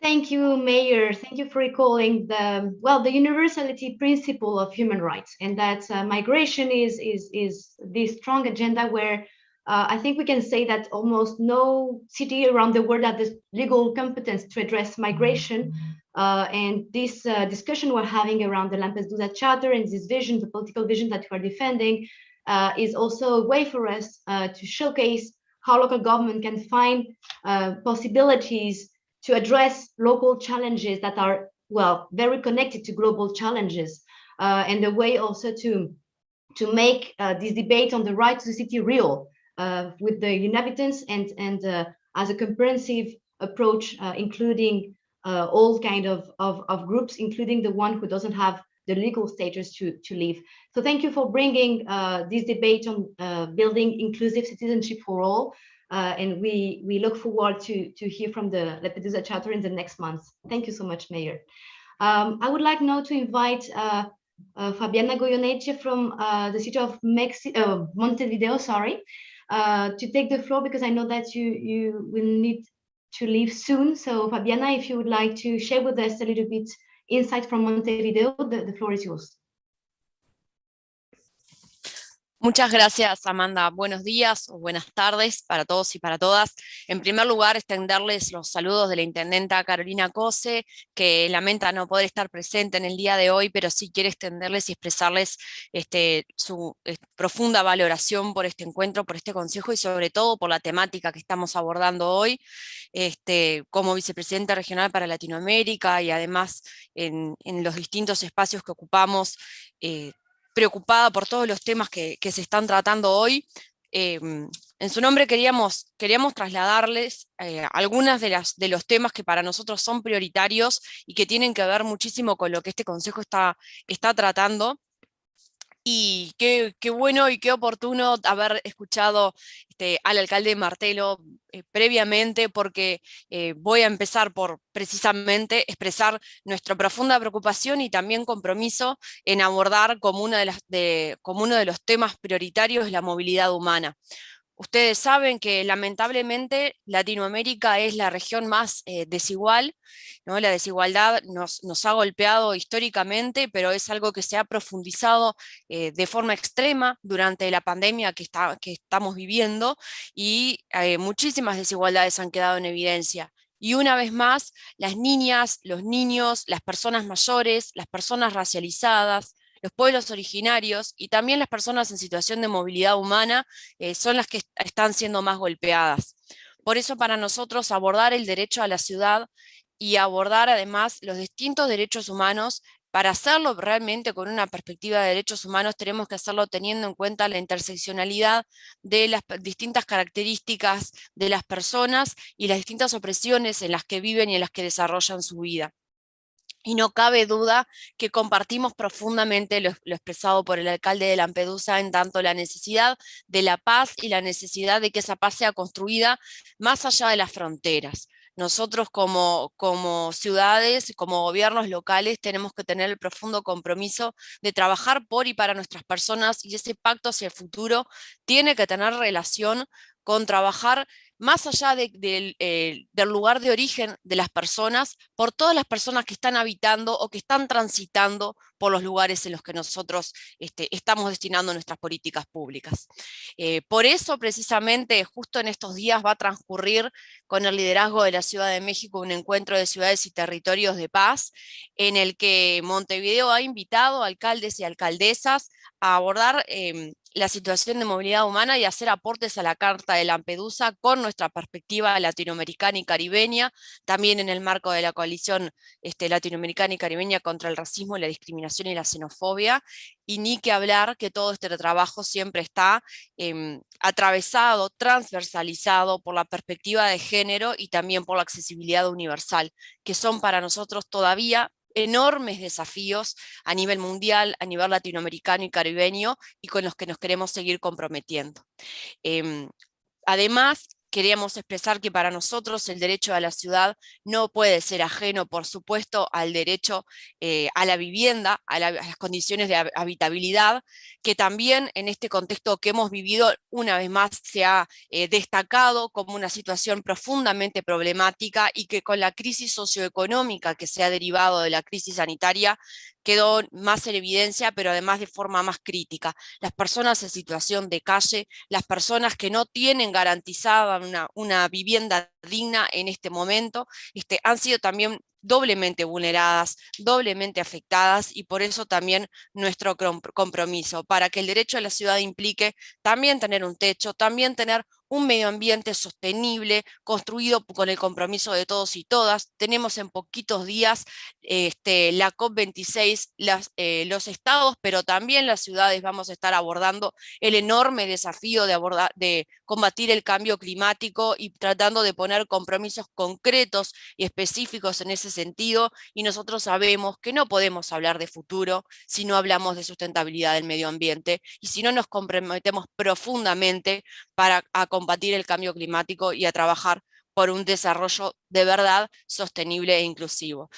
Thank you, Mayor. Thank you for recalling the universality principle of human rights, and that migration is the strong agenda where I think we can say that almost no city around the world has the legal competence to address migration. And this discussion we're having around the Lampedusa Charter and this vision, the political vision that we're defending, is also a way for us to showcase how local government can find possibilities to address local challenges that are, well, very connected to global challenges, and a way also to make this debate on the right to the city real with the inhabitants and as a comprehensive approach, including all kind of groups, including the one who doesn't have the legal status to live. So thank you for bringing this debate on building inclusive citizenship for all. And we look forward to hear from the Lampedusa Charter in the next months. Thank you so much, Mayor. I would like now to invite Fabiana Goyeneche from the city of Montevideo, to take the floor, because I know that you will need to leave soon. So Fabiana, if you would like to share with us a little bit insight from Montevideo, the floor is yours. Muchas gracias, Amanda. Buenos días o buenas tardes para todos y para todas. En primer lugar, extenderles los saludos de la intendenta Carolina Cose, que lamenta no poder estar presente en el día de hoy, pero sí quiere extenderles y expresarles su profunda valoración por este encuentro, por este consejo y sobre todo por la temática que estamos abordando hoy. Como vicepresidenta regional para Latinoamérica y además en los distintos espacios que ocupamos, preocupada por todos los temas que se están tratando hoy. En su nombre queríamos trasladarles algunas de los temas que para nosotros son prioritarios y que tienen que ver muchísimo con lo que este Consejo está tratando. Y qué bueno y qué oportuno haber escuchado al alcalde Martelo previamente, porque voy a empezar por precisamente expresar nuestra profunda preocupación y también compromiso en abordar como uno de los temas prioritarios la movilidad humana. Ustedes saben que lamentablemente Latinoamérica es la región más desigual, ¿no? La desigualdad nos ha golpeado históricamente, pero es algo que se ha profundizado de forma extrema durante la pandemia que estamos viviendo, y muchísimas desigualdades han quedado en evidencia. Y una vez más, las niñas, los niños, las personas mayores, las personas racializadas, los pueblos originarios y también las personas en situación de movilidad humana son las que están siendo más golpeadas. Por eso para nosotros abordar el derecho a la ciudad y abordar además los distintos derechos humanos, para hacerlo realmente con una perspectiva de derechos humanos, tenemos que hacerlo teniendo en cuenta la interseccionalidad de las distintas características de las personas y las distintas opresiones en las que viven y en las que desarrollan su vida. Y no cabe duda que compartimos profundamente lo expresado por el alcalde de Lampedusa, en tanto la necesidad de la paz y la necesidad de que esa paz sea construida más allá de las fronteras. Nosotros como ciudades, como gobiernos locales, tenemos que tener el profundo compromiso de trabajar por y para nuestras personas, y ese pacto hacia el futuro tiene que tener relación con trabajar más allá del lugar de origen de las personas, por todas las personas que están habitando o que están transitando por los lugares en los que nosotros estamos destinando nuestras políticas públicas. Por eso, precisamente, justo en estos días va a transcurrir con el liderazgo de la Ciudad de México un encuentro de ciudades y territorios de paz, en el que Montevideo ha invitado a alcaldes y alcaldesas a abordar la situación de movilidad humana y hacer aportes a la Carta de Lampedusa con nuestra perspectiva latinoamericana y caribeña, también en el marco de la coalición latinoamericana y caribeña contra el racismo, la discriminación y la xenofobia, y ni que hablar que todo este trabajo siempre está atravesado, transversalizado por la perspectiva de género y también por la accesibilidad universal, que son para nosotros todavía enormes desafíos a nivel mundial, a nivel latinoamericano y caribeño, y con los que nos queremos seguir comprometiendo. Además, queríamos expresar que para nosotros el derecho a la ciudad no puede ser ajeno, por supuesto, al derecho a la vivienda, a las condiciones de habitabilidad, que también en este contexto que hemos vivido, una vez más se ha destacado como una situación profundamente problemática, y que con la crisis socioeconómica que se ha derivado de la crisis sanitaria quedó más en evidencia, pero además de forma más crítica. Las personas en situación de calle, las personas que no tienen garantizada una vivienda digna en este momento, han sido también doblemente vulneradas, doblemente afectadas, y por eso también nuestro compromiso, para que el derecho a la ciudad implique también tener un techo, también tener un medio ambiente sostenible, construido con el compromiso de todos y todas. Tenemos en poquitos días la COP26, los estados, pero también las ciudades vamos a estar abordando el enorme desafío de combatir el cambio climático y tratando de poner compromisos concretos y específicos en ese sentido, y nosotros sabemos que no podemos hablar de futuro si no hablamos de sustentabilidad del medio ambiente y si no nos comprometemos profundamente para combatir el cambio climático y a trabajar por un desarrollo de verdad sostenible e inclusivo.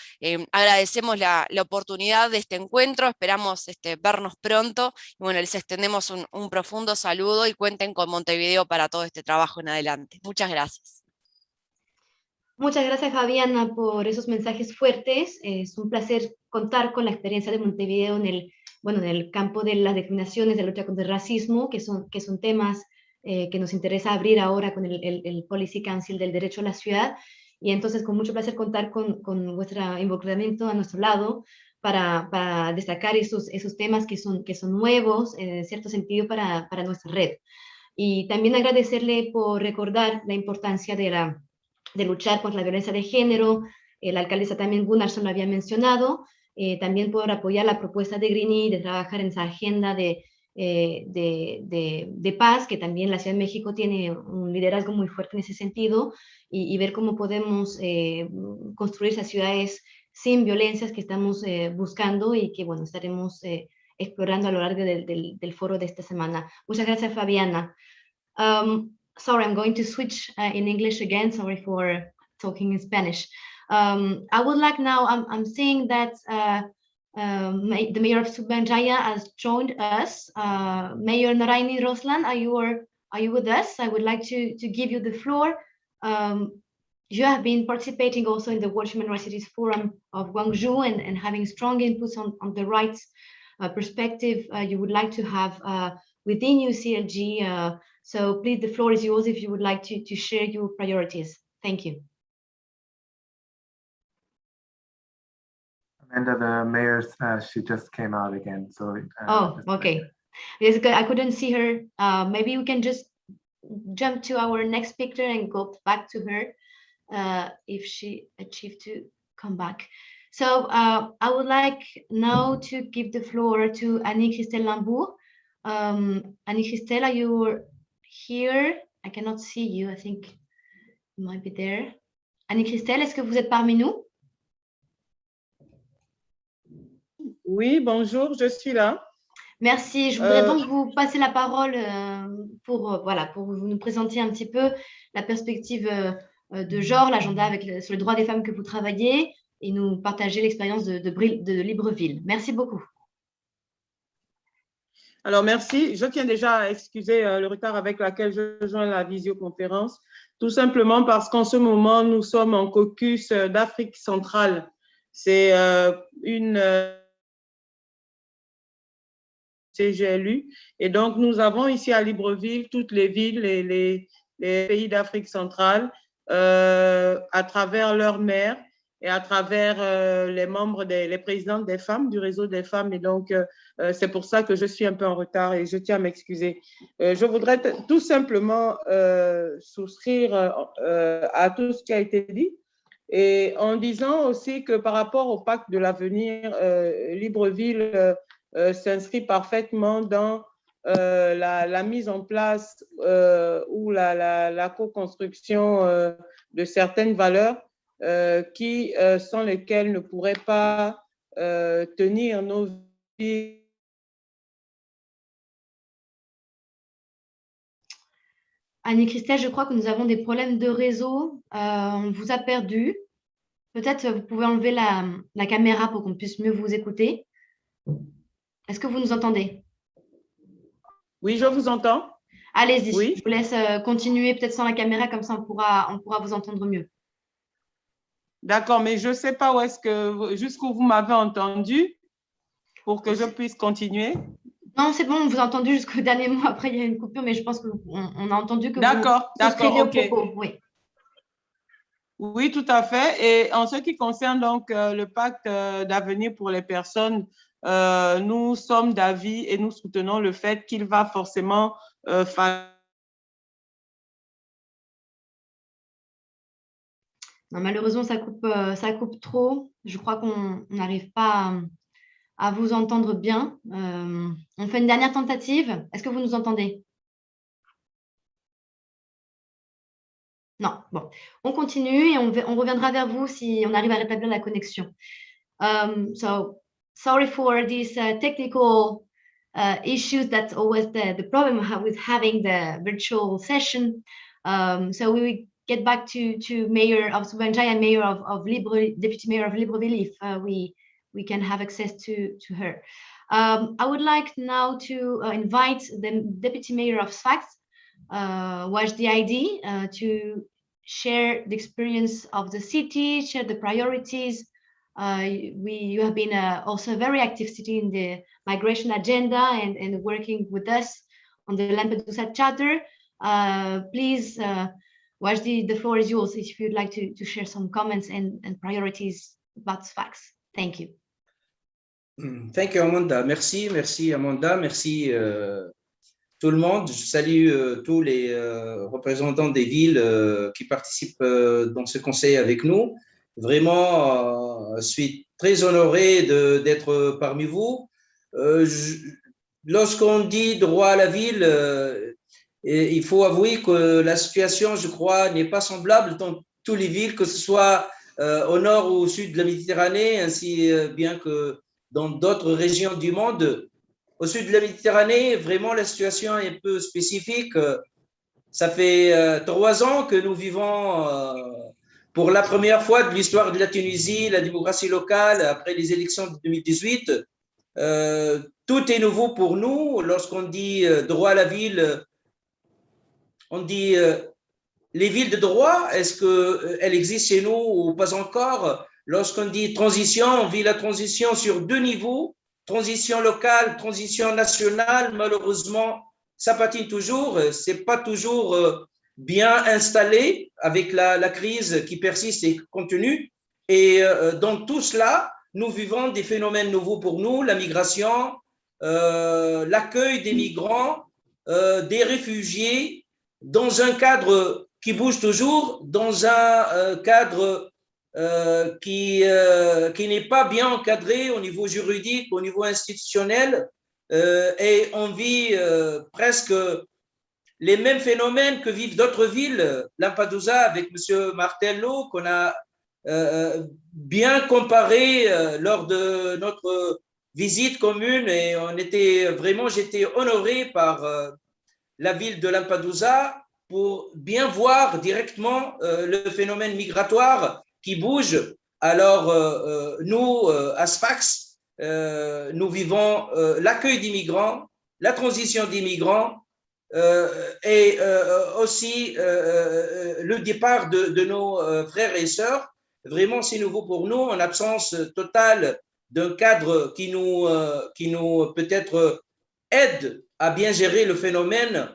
Agradecemos la oportunidad de este encuentro, esperamos vernos pronto, y bueno, les extendemos un profundo saludo y cuenten con Montevideo para todo este trabajo en adelante. Muchas gracias. Muchas gracias, Fabiana, por esos mensajes fuertes. Es un placer contar con la experiencia de Montevideo en el bueno, en el campo de las discriminaciones, de la lucha contra el racismo, que son temas que nos interesa abrir ahora con el Policy Council del Derecho a la Ciudad. Y entonces, con mucho placer contar con vuestro involucramiento a nuestro lado para destacar esos temas que son nuevos, en cierto sentido, para nuestra red. Y también agradecerle por recordar la importancia de luchar contra la violencia de género. La alcaldesa también Gunnarsson lo había mencionado. También por apoyar la propuesta de Greenie de trabajar en esa agenda de paz, que también la Ciudad de México tiene un liderazgo muy fuerte en ese sentido, y ver cómo podemos construir esas ciudades sin violencias que estamos buscando y que, bueno, estaremos explorando a lo largo del foro de esta semana. Muchas gracias, Fabiana. Sorry, I'm going to switch in English again. Sorry for talking in Spanish. I would like now, I'm seeing that the mayor of Subanjaya has joined us. Mayor Naraini Roslan, are you with us? I would like to give you the floor. You have been participating also in the World Human Rights Cities Forum of Guangzhou and having strong inputs on the rights perspective you would like to have within UCLG. So please, the floor is yours if you would like to share your priorities. Thank you. Amanda, the mayor, she just came out again. So. Oh, okay. Yes, I couldn't see her. Maybe we can just jump to our next speaker and go back to her if she achieved to come back. So I would like now to give the floor to Annie-Christelle Lambourg. Annie-Christelle, are you here? I cannot see you. I think you might be there. Annie-Christelle, est-ce que vous êtes parmi nous? Oui, bonjour, je suis là. Merci. Je voudrais donc vous passer la parole pour vous nous présenter un petit peu la perspective de genre, l'agenda sur le droit des femmes que vous travaillez et nous partager l'expérience de Libreville. Merci beaucoup. Alors, merci. Je tiens déjà à excuser le retard avec lequel je joins la visioconférence, tout simplement parce qu'en ce moment, nous sommes en caucus d'Afrique centrale. C'est une CGLU. Et donc, nous avons ici à Libreville toutes les villes et les pays d'Afrique centrale à travers leurs maires et à travers les membres, les présidentes des femmes, du réseau des femmes. Et donc, c'est pour ça que je suis un peu en retard et je tiens à m'excuser. Je voudrais tout simplement souscrire à tout ce qui a été dit et en disant aussi que par rapport au pacte de l'avenir, Libreville s'inscrit parfaitement dans la mise en place ou la co-construction de certaines valeurs qui sans lesquelles ne pourraient pas tenir nos vies. Annie-Christelle, je crois que nous avons des problèmes de réseau. On vous a perdu. Peut-être vous pouvez enlever la caméra pour qu'on puisse mieux vous écouter. Est-ce que vous nous entendez? Oui, je vous entends. Allez-y, oui. Je vous laisse continuer peut-être sans la caméra, comme ça on pourra vous entendre mieux. D'accord, mais je ne sais pas où est-ce que, jusqu'où vous m'avez entendu pour que je puisse continuer. Non, c'est bon, on vous a entendu jusqu'au dernier mot. Après, il y a une coupure, mais je pense qu'on a entendu que d'accord, ok. Oui. Oui, tout à fait. Et en ce qui concerne donc le pacte d'avenir pour les personnes, nous sommes d'avis et nous soutenons le fait qu'il va forcément falloir. Non, malheureusement, ça coupe trop. Je crois qu'on n'arrive pas à vous entendre bien. On fait une dernière tentative. Est-ce que vous nous entendez? Non, bon. On continue et on reviendra vers vous si on arrive à rétablir la connexion. So, sorry for these technical issues. That's always the problem with having the virtual session. So we will get back to Mayor of Subanjaya and Mayor of Libreville, Deputy Mayor of Libreville, if we can have access to her. I would like now to invite the Deputy Mayor of Sfax, Wajdi ID, to share the experience of the city, share the priorities You have been also a very active city in the migration agenda and working with us on the Lampedusa Charter. Please, Wajdi, the floor is yours if you'd like to share some comments and priorities about Sfax. Thank you. Thank you, Amanda. Merci Amanda. Merci tout le monde. Je salue tous les représentants des villes qui participent dans ce conseil avec nous. Vraiment, je suis très honoré d'être parmi vous. Lorsqu'on dit droit à la ville, il faut avouer que la situation, je crois, n'est pas semblable dans toutes les villes, que ce soit au nord ou au sud de la Méditerranée, ainsi bien que dans d'autres régions du monde. Au sud de la Méditerranée, vraiment, la situation est un peu spécifique. Ça fait 3 ans que nous vivons pour la première fois de l'histoire de la Tunisie, la démocratie locale, après les élections de 2018. Tout est nouveau pour nous. Lorsqu'on dit droit à la ville, on dit les villes de droit, est-ce qu'elles existent chez nous ou pas encore? Lorsqu'on dit transition, on vit la transition sur 2 niveaux, transition locale, transition nationale. Malheureusement, ça patine toujours, c'est pas toujours bien installé avec la crise qui persiste et continue. Et dans tout cela, nous vivons des phénomènes nouveaux pour nous, la migration, l'accueil des migrants, des réfugiés, dans un cadre qui bouge toujours, dans un cadre qui n'est pas bien encadré au niveau juridique, au niveau institutionnel, et on vit presque les mêmes phénomènes que vivent d'autres villes. Lampedusa, avec M. Martello, qu'on a bien comparé lors de notre visite commune, et j'étais honoré par la ville de Lampedusa pour bien voir directement le phénomène migratoire qui bouge. Alors, nous, à Sfax, nous vivons l'accueil des migrants, la transition des migrants et aussi le départ de nos frères et sœurs. Vraiment, c'est nouveau pour nous, en absence totale d'un cadre qui nous peut-être aide à bien gérer le phénomène.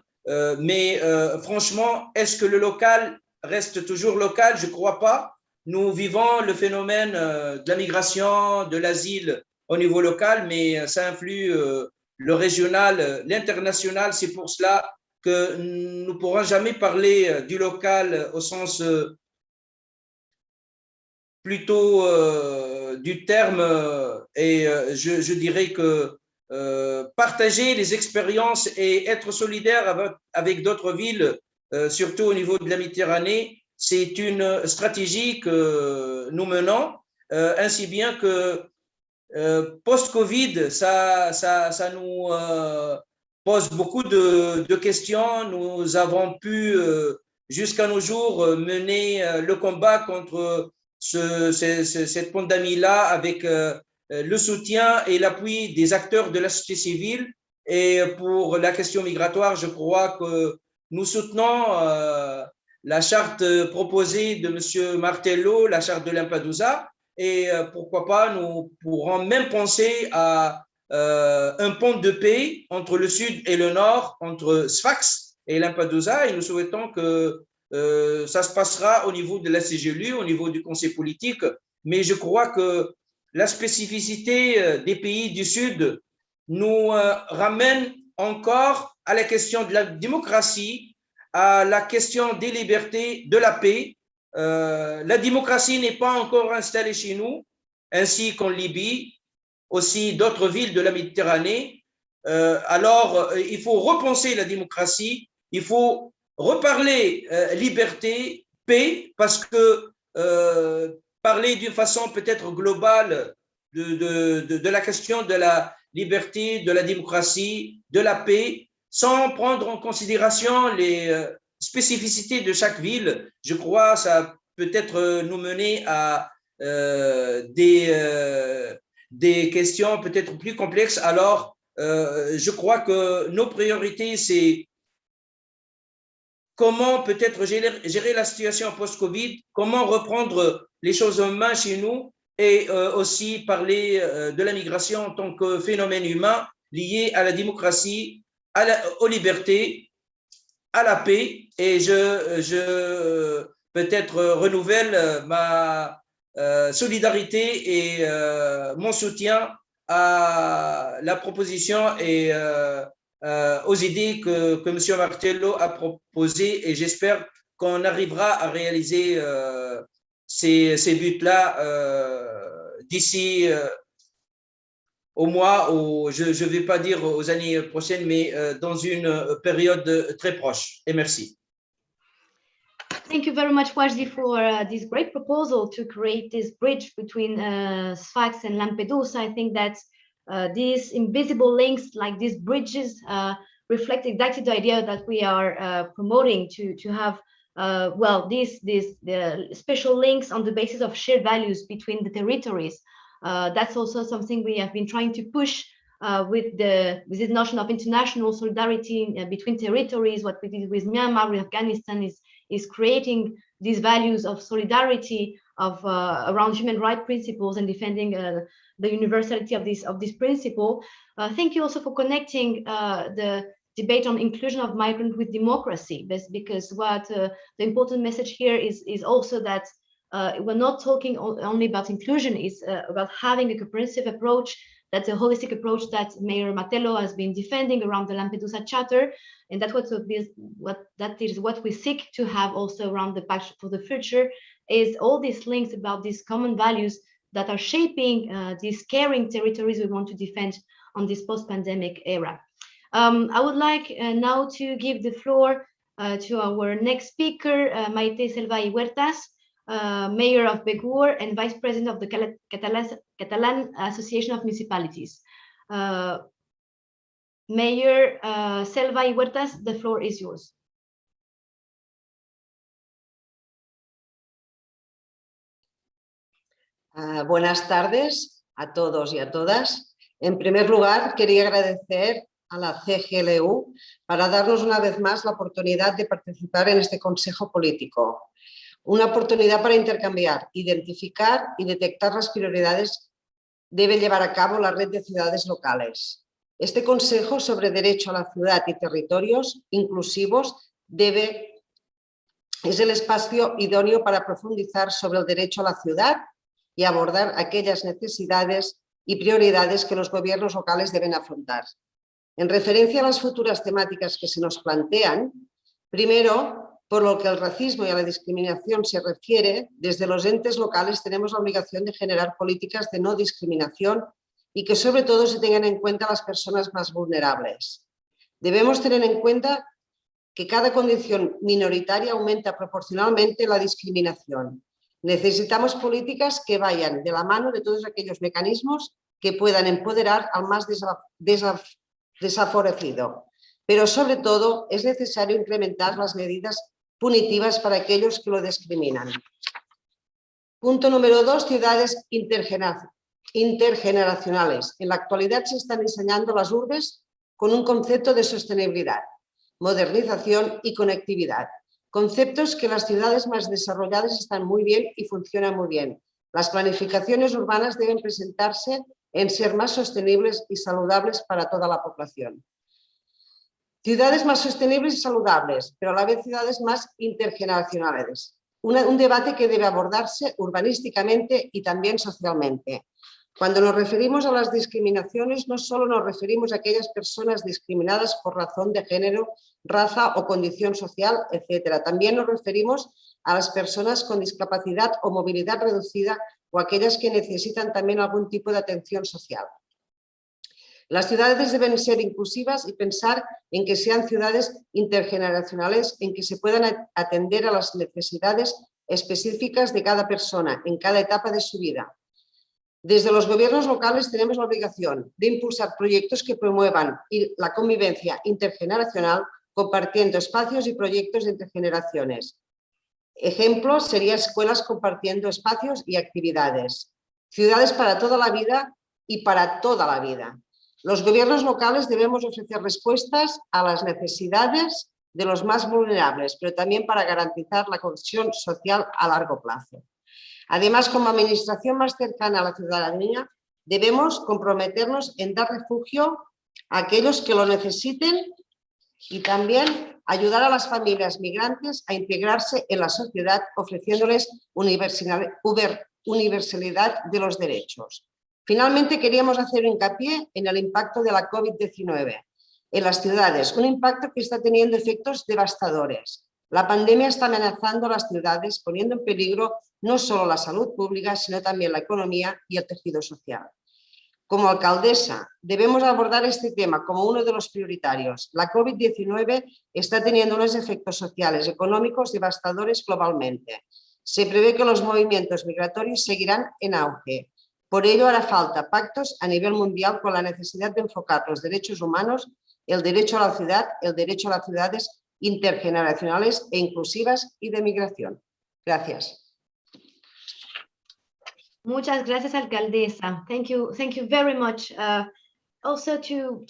Mais franchement, est-ce que le local reste toujours local? Je ne crois pas. Nous vivons le phénomène de la migration, de l'asile au niveau local, mais ça influe le régional, l'international. C'est pour cela que nous ne pourrons jamais parler du local au sens plutôt du terme. Et je dirais que partager les expériences et être solidaire avec d'autres villes, surtout au niveau de la Méditerranée, c'est une stratégie que nous menons, ainsi bien que post-Covid, ça nous pose beaucoup de questions. Nous avons pu, jusqu'à nos jours, mener le combat contre cette pandémie-là avec le soutien et l'appui des acteurs de la société civile. Et pour la question migratoire, je crois que nous soutenons la charte proposée de M. Martello, la charte de Lampedusa, et pourquoi pas, nous pourrons même penser à un pont de paix entre le sud et le nord, entre Sfax et Lampedusa, et nous souhaitons que ça se passera au niveau de la CGLU, au niveau du conseil politique. Mais je crois que la spécificité des pays du Sud nous ramène encore à la question de la démocratie, à la question des libertés, de la paix. La démocratie n'est pas encore installée chez nous, ainsi qu'en Libye, aussi d'autres villes de la Méditerranée. Alors, il faut repenser la démocratie, il faut reparler liberté, paix, parce que parler d'une façon peut-être globale de la question de la liberté, de la démocratie, de la paix, sans prendre en considération les spécificités de chaque ville, je crois que ça peut-être nous mener à des questions peut-être plus complexes. Alors, je crois que nos priorités, c'est comment peut-être gérer la situation post-Covid, comment reprendre les choses en main chez nous et aussi parler de la migration en tant que phénomène humain lié à la démocratie, aux libertés, à la paix. Et je peut-être renouvelle ma solidarité et mon soutien à la proposition et aux idées que M. Martello a proposées, et j'espère qu'on arrivera à réaliser ces buts-là d'ici au mois, ou je ne vais pas dire aux années prochaines, mais dans une période très proche. Et merci. Thank you very much, Wajdi, for this great proposal to create this bridge between Sfax and Lampedusa. I think that these invisible links, like these bridges, reflect exactly the idea that we are promoting to have, well, these special links on the basis of shared values between the territories. That's also something we have been trying to push with this notion of international solidarity between territories. What we did with Myanmar, with Afghanistan, is creating these values of solidarity of around human rights principles and defending the universality of this principle. Thank you also for connecting the debate on inclusion of migrants with democracy, because what the important message here is also that we're not talking only about inclusion, it's about having a comprehensive approach. That's a holistic approach that Mayor Martello has been defending around the Lampedusa Charter, and that's what we seek to have also around the Pact for the Future, is all these links about these common values that are shaping these caring territories we want to defend on this post-pandemic era. I would like now to give the floor to our next speaker, Maite Selva y Huertas, Mayor of Begur and Vice President of the Catalan Association of Municipalities. Mayor Selva y Huertas, the floor is yours. Buenas tardes a todos y a todas. En primer lugar, quería agradecer a la CGLU para darnos una vez más la oportunidad de participar en este Consejo Político. Una oportunidad para intercambiar, identificar y detectar las prioridades que debe llevar a cabo la red de ciudades locales. Este Consejo sobre Derecho a la Ciudad y Territorios Inclusivos es el espacio idóneo para profundizar sobre el derecho a la ciudad y abordar aquellas necesidades y prioridades que los gobiernos locales deben afrontar. En referencia a las futuras temáticas que se nos plantean, primero, por lo que al racismo y a la discriminación se refiere, desde los entes locales tenemos la obligación de generar políticas de no discriminación y que sobre todo se tengan en cuenta las personas más vulnerables. Debemos tener en cuenta que cada condición minoritaria aumenta proporcionalmente la discriminación. Necesitamos políticas que vayan de la mano de todos aquellos mecanismos que puedan empoderar al más desfavorecido. Pero sobre todo es necesario incrementar las medidas punitivas para aquellos que lo discriminan. Punto número 2, ciudades intergeneracionales. En la actualidad se están diseñando las urbes con un concepto de sostenibilidad, modernización y conectividad. Conceptos que las ciudades más desarrolladas están muy bien y funcionan muy bien. Las planificaciones urbanas deben presentarse en ser más sostenibles y saludables para toda la población. Ciudades más sostenibles y saludables, pero a la vez ciudades más intergeneracionales. Un debate que debe abordarse urbanísticamente y también socialmente. Cuando nos referimos a las discriminaciones, no solo nos referimos a aquellas personas discriminadas por razón de género, raza o condición social, etc. También nos referimos a las personas con discapacidad o movilidad reducida o aquellas que necesitan también algún tipo de atención social. Las ciudades deben ser inclusivas y pensar en que sean ciudades intergeneracionales, en que se puedan atender a las necesidades específicas de cada persona en cada etapa de su vida. Desde los gobiernos locales tenemos la obligación de impulsar proyectos que promuevan la convivencia intergeneracional, compartiendo espacios y proyectos entre generaciones. Ejemplo sería escuelas compartiendo espacios y actividades. Ciudades para toda la vida y para toda la vida. Los gobiernos locales debemos ofrecer respuestas a las necesidades de los más vulnerables, pero también para garantizar la cohesión social a largo plazo. Además, como administración más cercana a la ciudadanía, debemos comprometernos en dar refugio a aquellos que lo necesiten y también ayudar a las familias migrantes a integrarse en la sociedad, ofreciéndoles universalidad de los derechos. Finalmente, queríamos hacer hincapié en el impacto de la COVID-19 en las ciudades, un impacto que está teniendo efectos devastadores. La pandemia está amenazando a las ciudades, poniendo en peligro no solo la salud pública, sino también la economía y el tejido social. Como alcaldesa, debemos abordar este tema como uno de los prioritarios. La COVID-19 está teniendo unos efectos sociales y económicos devastadores globalmente. Se prevé que los movimientos migratorios seguirán en auge. Por ello, hará falta pactos a nivel mundial con la necesidad de enfocar los derechos humanos, el derecho a la ciudad, el derecho a las ciudades intergeneracionales e inclusivas y de migración. Gracias. Muchas gracias, alcaldesa. Thank you very much. Also to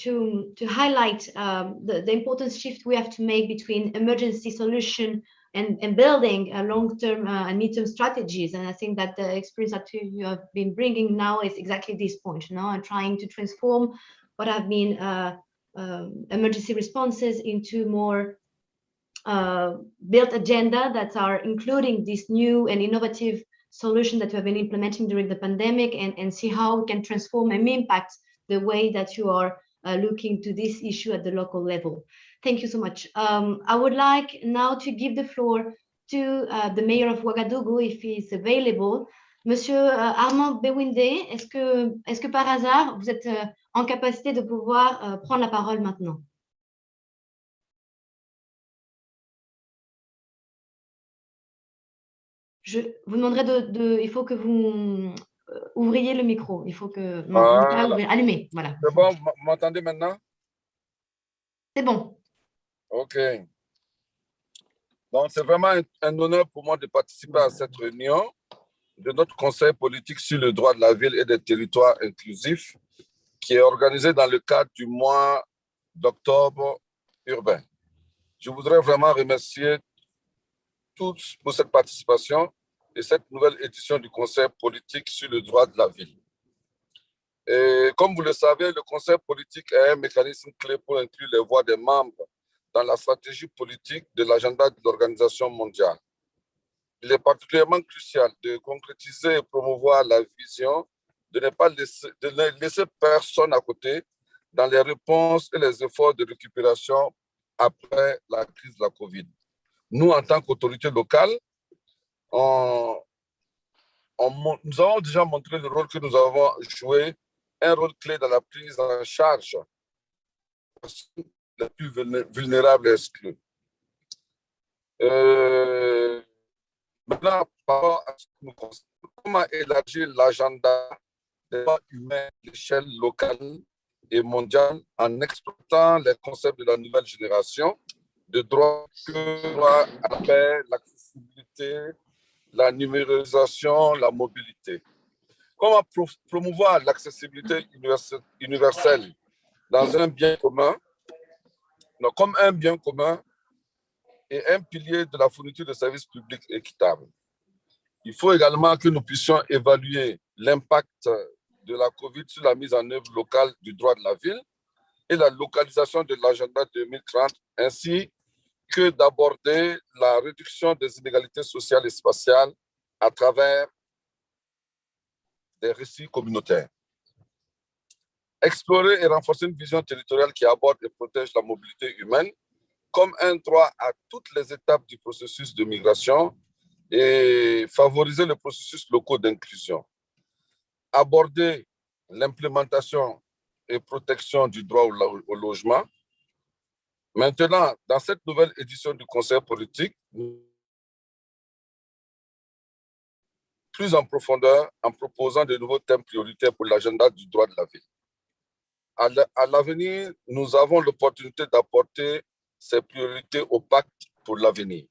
highlight the important shift we have to make between emergency solution and building long-term and mid-term strategies. And I think that the experience that you have been bringing now is exactly this point, and trying to transform what have been emergency responses into more built agenda that are including this new and innovative solution that we have been implementing during the pandemic, and see how we can transform and impact the way that you are looking to this issue at the local level. Thank you so much. I would like now to give the floor to the mayor of Ouagadougou, if he is available. Monsieur Armand Bewinde, est-ce que par hasard, vous êtes en capacité de pouvoir prendre la parole maintenant? Je vous demanderai il faut que vous ouvriez le micro. Il faut que... Non, allumez, voilà. C'est bon, vous m'entendez maintenant? C'est bon. OK. Donc, c'est vraiment un honneur pour moi de participer à cette réunion de notre conseil politique sur le droit de la ville et des territoires inclusifs qui est organisé dans le cadre du mois d'octobre urbain. Je voudrais vraiment remercier tous pour cette participation et cette nouvelle édition du Conseil politique sur le droit de la ville. Et comme vous le savez, le Conseil politique est un mécanisme clé pour inclure les voix des membres dans la stratégie politique de l'agenda de l'Organisation mondiale. Il est particulièrement crucial de concrétiser et promouvoir la vision, de ne laisser personne à côté dans les réponses et les efforts de récupération après la crise de la COVID. Nous, en tant qu'autorité locale, nous avons déjà montré le rôle que nous avons joué, un rôle clé dans la prise en charge des personnes les plus vulnérables et exclues. Maintenant, par rapport à ce que nous constatons, comment élargir l'agenda des droits humains à l'échelle locale et mondiale en exploitant les concepts de la nouvelle génération de droits que droit à la paix, l'accessibilité, la numérisation, la mobilité. Comment promouvoir l'accessibilité universelle dans un bien commun, comme un bien commun et un pilier de la fourniture de services publics équitables. Il faut également que nous puissions évaluer l'impact de la COVID sur la mise en œuvre locale du droit de la ville et la localisation de l'agenda 2030, ainsi que d'aborder la réduction des inégalités sociales et spatiales à travers des récits communautaires. Explorer et renforcer une vision territoriale qui aborde et protège la mobilité humaine comme un droit à toutes les étapes du processus de migration et favoriser le processus locaux d'inclusion. Aborder l'implémentation et protection du droit au logement. Maintenant, dans cette nouvelle édition du Conseil politique, plus en profondeur en proposant de nouveaux thèmes prioritaires pour l'agenda du droit de la ville. À l'avenir, nous avons l'opportunité d'apporter ces priorités au pacte pour l'avenir.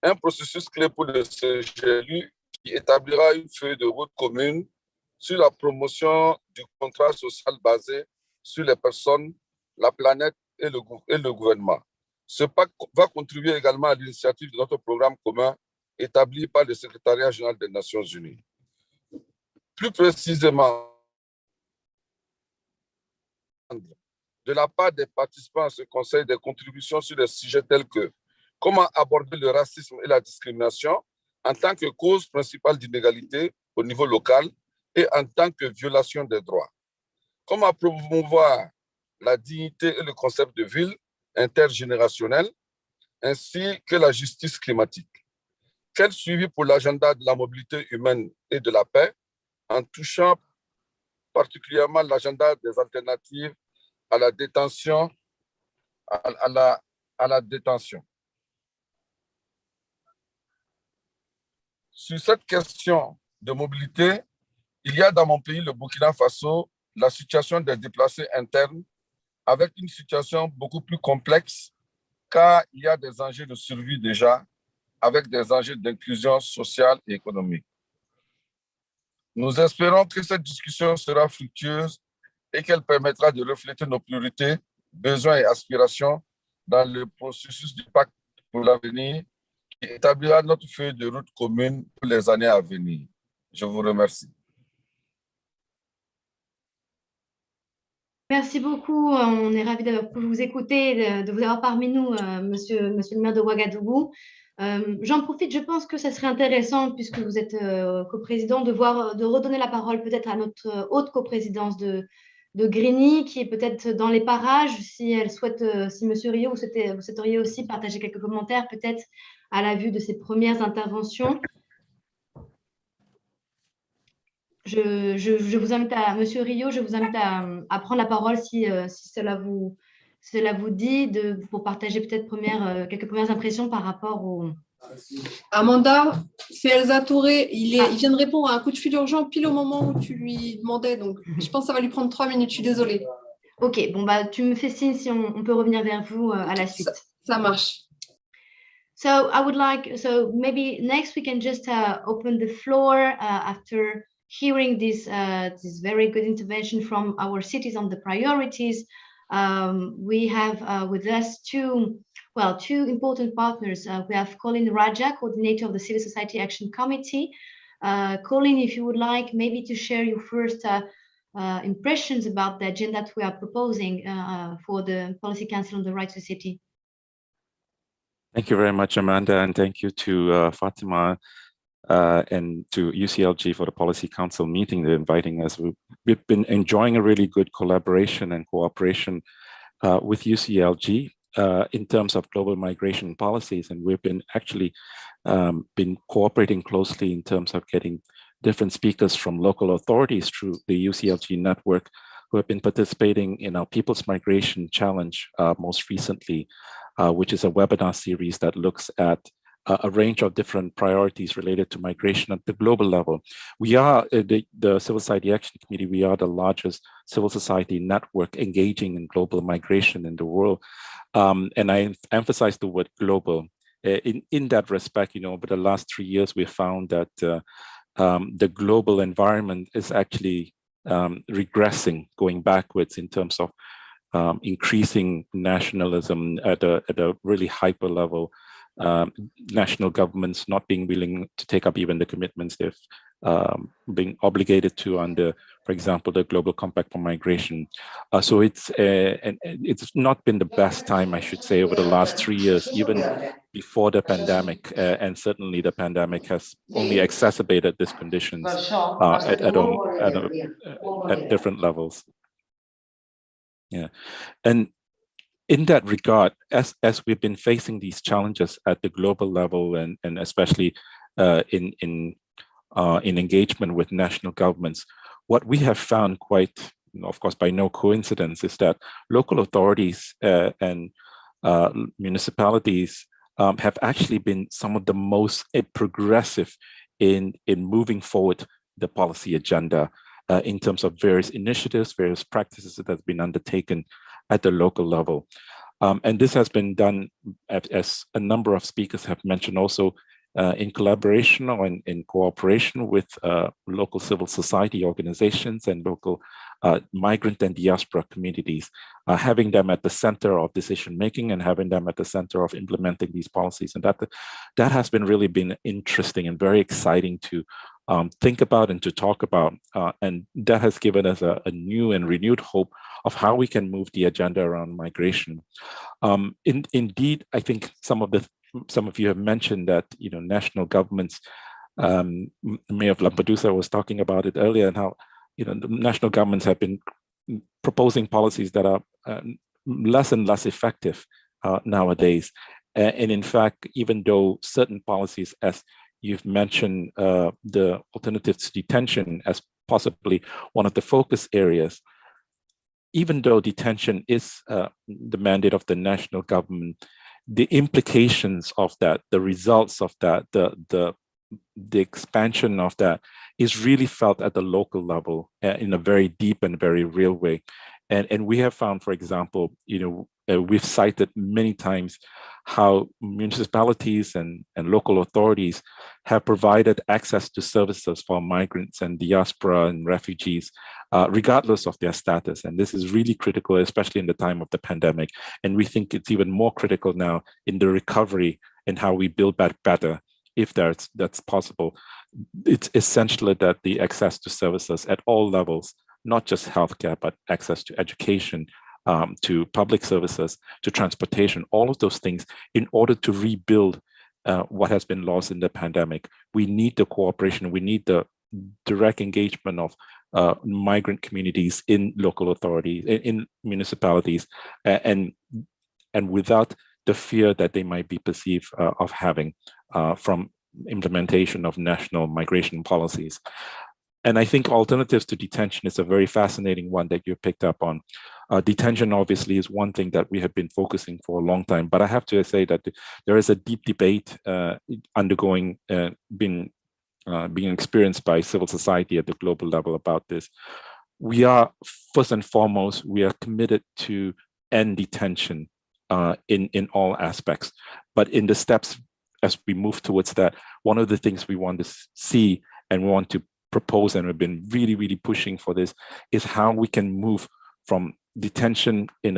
Un processus clé pour le CGLU qui établira une feuille de route commune sur la promotion du contrat social basé sur les personnes, la planète et le gouvernement. Ce pacte va contribuer également à l'initiative de notre programme commun établis par le Secrétariat général des Nations Unies. Plus précisément, de la part des participants à ce conseil, des contributions sur des sujets tels que comment aborder le racisme et la discrimination en tant que cause principale d'inégalité au niveau local et en tant que violation des droits. Comment promouvoir la dignité et le concept de ville intergénérationnelle, ainsi que la justice climatique. Quel suivi pour l'agenda de la mobilité humaine et de la paix, en touchant particulièrement l'agenda des alternatives à la détention, à la détention. Sur cette question de mobilité, il y a dans mon pays, le Burkina Faso, la situation des déplacés internes, avec une situation beaucoup plus complexe, car il y a des enjeux de survie déjà, avec des enjeux d'inclusion sociale et économique. Nous espérons que cette discussion sera fructueuse et qu'elle permettra de refléter nos priorités, besoins et aspirations dans le processus du pacte pour l'avenir qui établira notre feuille de route commune pour les années à venir. Je vous remercie. Merci beaucoup. On est ravis d'avoir pu vous écouter, de vous avoir parmi nous, monsieur le maire de Ouagadougou. J'en profite, je pense que ça serait intéressant, puisque vous êtes coprésident, de redonner la parole peut-être à notre haute coprésidence de Grigny, qui est peut-être dans les parages. Si elle souhaite, si monsieur Rio, vous souhaiteriez aussi partager quelques commentaires, peut-être à la vue de ces premières interventions. Je vous invite à, monsieur Rio, je vous invite à prendre la parole si cela vous dit, pour partager peut-être quelques premières impressions par rapport au... Amanda, c'est Elsa Touré. Il vient de répondre à un coup de fil urgent pile au moment où tu lui demandais. Donc, je pense que ça va lui prendre 3 minutes. Je suis désolée. Ok, bon, bah, tu me fais signe si on peut revenir vers vous à la suite. Ça marche. So maybe next we can just open the floor after hearing this very good intervention from our cities on the priorities. We have with us two important partners. We have Colin Raja, coordinator of the Civil Society Action Committee. Colin, if you would like maybe to share your first impressions about the agenda that we are proposing for the Policy Council on the Right to City. Thank you very much, Amanda, and thank you to Fatima and to UCLG for the Policy Council meeting, they're inviting us. We've been enjoying a really good collaboration and cooperation with UCLG in terms of global migration policies, and we've been actually been cooperating closely in terms of getting different speakers from local authorities through the UCLG network who have been participating in our People's Migration Challenge most recently, which is a webinar series that looks at a range of different priorities related to migration at the global level. We are, the Civil Society Action Committee, we are the largest civil society network engaging in global migration in the world. And I emphasize the word global. In that respect, over the last 3 years, we found that the global environment is actually regressing, going backwards in terms of increasing nationalism at a really hyper level. National governments not being willing to take up even the commitments they've been obligated to under, for example, the Global Compact for Migration. So it's not been the best time, I should say, over the last 3 years, even before the pandemic, and certainly the pandemic has only exacerbated these conditions at different levels. Yeah, and in that regard, as we've been facing these challenges at the global level, and especially in engagement with national governments, what we have found quite, of course, by no coincidence, is that local authorities and municipalities have actually been some of the most progressive in moving forward the policy agenda in terms of various initiatives, various practices that have been undertaken at the local level. And this has been done, as a number of speakers have mentioned, also in collaboration or in cooperation with local civil society organizations and local migrant and diaspora communities, having them at the center of decision making and having them at the center of implementing these policies. And that has really been interesting and very exciting to think about and to talk about. And that has given us a new and renewed hope of how we can move the agenda around migration. Indeed, I think some of you have mentioned that national governments, Mayor of Lampedusa was talking about it earlier, and how the national governments have been proposing policies that are less and less effective nowadays. And in fact, even though certain policies, as you've mentioned, the alternatives to detention as possibly one of the focus areas, even though detention is the mandate of the national government, the implications of that, the results of that, the expansion of that is really felt at the local level in a very deep and very real way. And we have found, for example, we've cited many times how municipalities and local authorities have provided access to services for migrants and diaspora and refugees, regardless of their status. And this is really critical, especially in the time of the pandemic. And we think it's even more critical now in the recovery and how we build back better, if that's possible. It's essential that the access to services at all levels, not just healthcare, but access to education, to public services, to transportation, all of those things, in order to rebuild what has been lost in the pandemic. We need the cooperation, we need the direct engagement of migrant communities in local authorities, in municipalities, and without the fear that they might be perceived of having from implementation of national migration policies. And I think alternatives to detention is a very fascinating one that you picked up on. Detention obviously is one thing that we have been focusing for a long time, but I have to say that there is a deep debate being experienced by civil society at the global level about this. We are, first and foremost, we are committed to end detention in all aspects, but in the steps as we move towards that, one of the things we want to see and we want to propose, and we've been really, really pushing for this, is how we can move from detention in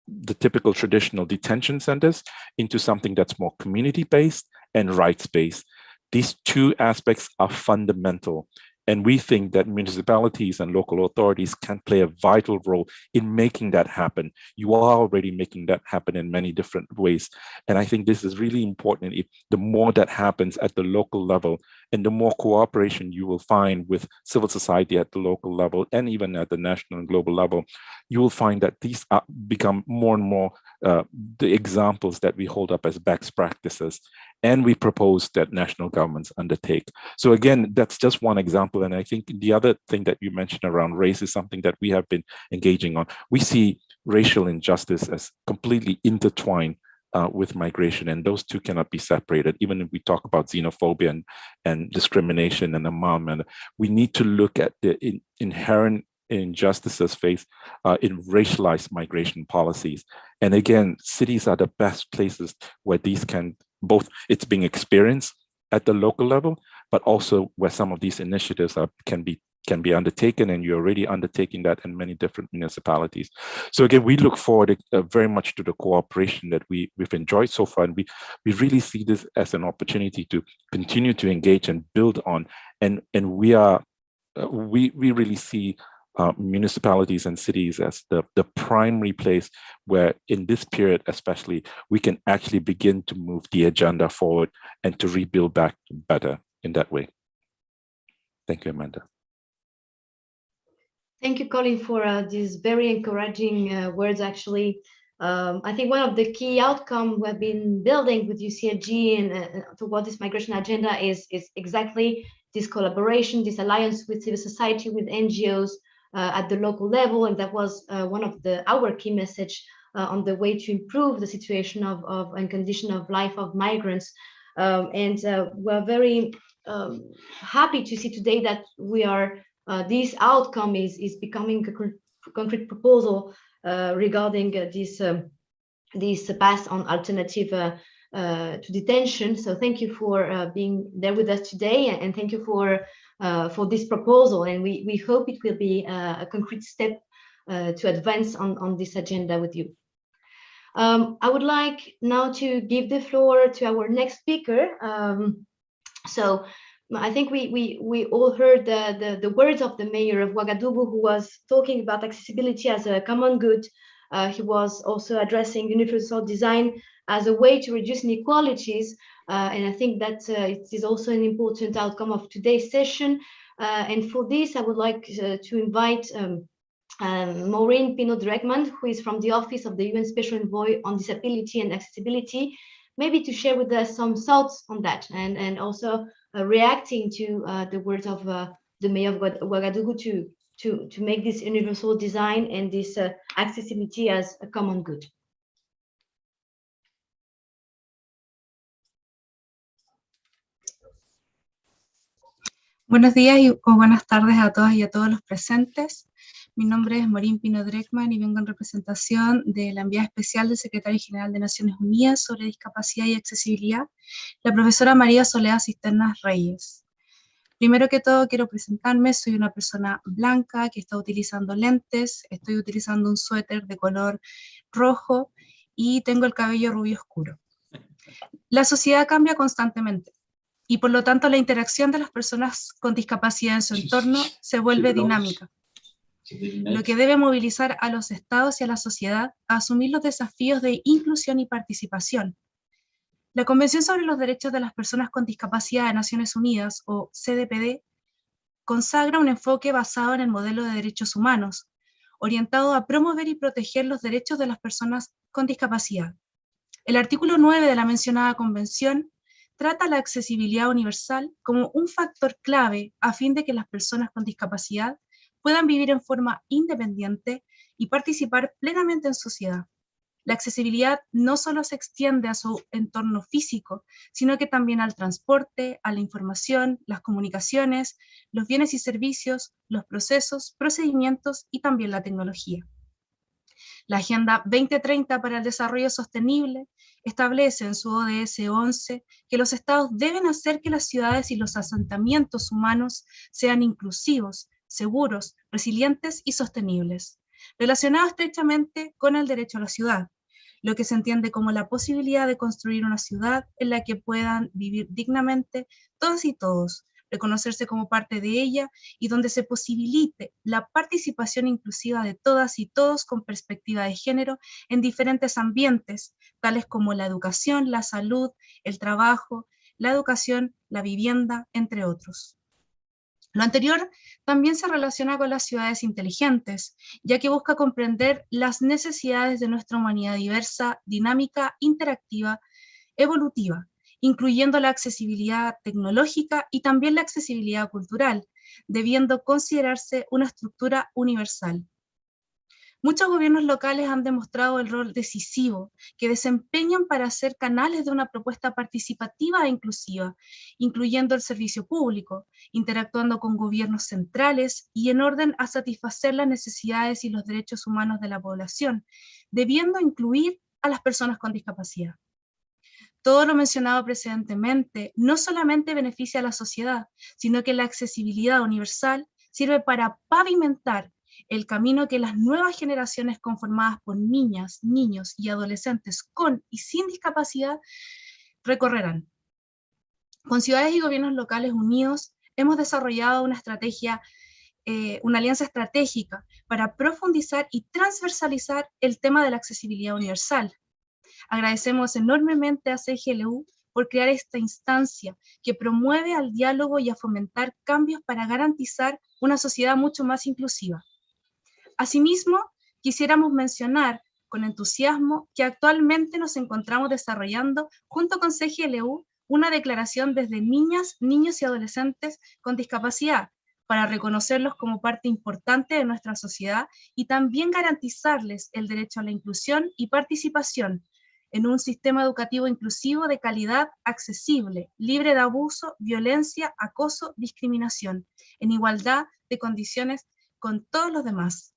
the typical traditional detention centers into something that's more community-based and rights-based. These two aspects are fundamental. And we think that municipalities and local authorities can play a vital role in making that happen. You are already making that happen in many different ways. And I think this is really important. If the more that happens at the local level, and the more cooperation you will find with civil society at the local level, and even at the national and global level, you will find that these become more and more the examples that we hold up as best practices. And we propose that national governments undertake. So again, that's just one example. And I think the other thing that you mentioned around race is something that we have been engaging on. We see racial injustice as completely intertwined with migration, and those two cannot be separated. Even if we talk about xenophobia and discrimination and among, we need to look at the inherent injustices faced in racialized migration policies. And again, cities are the best places where these can both, it's being experienced at the local level, but also where some of these initiatives can be undertaken, and you're already undertaking that in many different municipalities. So again, we look forward very much to the cooperation that we've enjoyed so far, and we really see this as an opportunity to continue to engage and build on. And we really see municipalities and cities as the primary place where, in this period especially, we can actually begin to move the agenda forward and to rebuild back better in that way. Thank you, Amanda. Thank you, Colin, for these very encouraging words, actually. I think one of the key outcomes we've been building with UCLG and toward this migration agenda is exactly this collaboration, this alliance with civil society, with NGOs, at the local level, and that was one of our key message on the way to improve the situation of and condition of life of migrants. And we're very happy to see today that we are this outcome is becoming a concrete proposal regarding this path on alternative detention. So thank you for being there with us today, and thank you for this proposal. And we hope it will be a concrete step to advance on this agenda with you. I would like now to give the floor to our next speaker. So I think we all heard the words of the mayor of Ouagadougou, who was talking about accessibility as a common good. He was also addressing universal design as a way to reduce inequalities. And I think that it is also an important outcome of today's session. And for this, I would like to invite Maureen Pinot-Dregman, who is from the Office of the UN Special Envoy on Disability and Accessibility, maybe to share with us some thoughts on that, and also reacting to the words of the mayor of Ouagadougou to make this universal design and this accessibility as a common good. Buenos días o buenas tardes a todas y a todos los presentes. Mi nombre es Maureen Pinot-Dregman y vengo en representación de la enviada especial del Secretario General de Naciones Unidas sobre Discapacidad y Accesibilidad, la profesora María Soledad Cisternas Reyes. Primero que todo quiero presentarme, soy una persona blanca que está utilizando lentes, estoy utilizando un suéter de color rojo y tengo el cabello rubio oscuro. La sociedad cambia constantemente y por lo tanto la interacción de las personas con discapacidad en su entorno se vuelve dinámica, lo que debe movilizar a los estados y a la sociedad a asumir los desafíos de inclusión y participación. La Convención sobre los Derechos de las Personas con Discapacidad de Naciones Unidas, o CDPD, consagra un enfoque basado en el modelo de derechos humanos, orientado a promover y proteger los derechos de las personas con discapacidad. El artículo 9 de la mencionada Convención trata la accesibilidad universal como un factor clave a fin de que las personas con discapacidad puedan vivir en forma independiente y participar plenamente en sociedad. La accesibilidad no solo se extiende a su entorno físico, sino que también al transporte, a la información, las comunicaciones, los bienes y servicios, los procesos, procedimientos y también la tecnología. La Agenda 2030 para el Desarrollo Sostenible establece en su ODS 11 que los estados deben hacer que las ciudades y los asentamientos humanos sean inclusivos, seguros, resilientes y sostenibles, relacionados estrechamente con el derecho a la ciudad, lo que se entiende como la posibilidad de construir una ciudad en la que puedan vivir dignamente todas y todos, reconocerse como parte de ella y donde se posibilite la participación inclusiva de todas y todos con perspectiva de género en diferentes ambientes, tales como la educación, la salud, el trabajo, la educación, la vivienda, entre otros. Lo anterior también se relaciona con las ciudades inteligentes, ya que busca comprender las necesidades de nuestra humanidad diversa, dinámica, interactiva, evolutiva, incluyendo la accesibilidad tecnológica y también la accesibilidad cultural, debiendo considerarse una estructura universal. Muchos gobiernos locales han demostrado el rol decisivo que desempeñan para ser canales de una propuesta participativa e inclusiva, incluyendo el servicio público, interactuando con gobiernos centrales y en orden a satisfacer las necesidades y los derechos humanos de la población, debiendo incluir a las personas con discapacidad. Todo lo mencionado precedentemente no solamente beneficia a la sociedad, sino que la accesibilidad universal sirve para pavimentar el camino que las nuevas generaciones conformadas por niñas, niños y adolescentes con y sin discapacidad recorrerán. Con ciudades y gobiernos locales unidos hemos desarrollado una estrategia, una alianza estratégica para profundizar y transversalizar el tema de la accesibilidad universal. Agradecemos enormemente a CGLU por crear esta instancia que promueve al diálogo y a fomentar cambios para garantizar una sociedad mucho más inclusiva. Asimismo, quisiéramos mencionar con entusiasmo que actualmente nos encontramos desarrollando junto con CGLU una declaración desde niñas, niños y adolescentes con discapacidad para reconocerlos como parte importante de nuestra sociedad y también garantizarles el derecho a la inclusión y participación en un sistema educativo inclusivo de calidad, accesible, libre de abuso, violencia, acoso, discriminación, en igualdad de condiciones con todos los demás.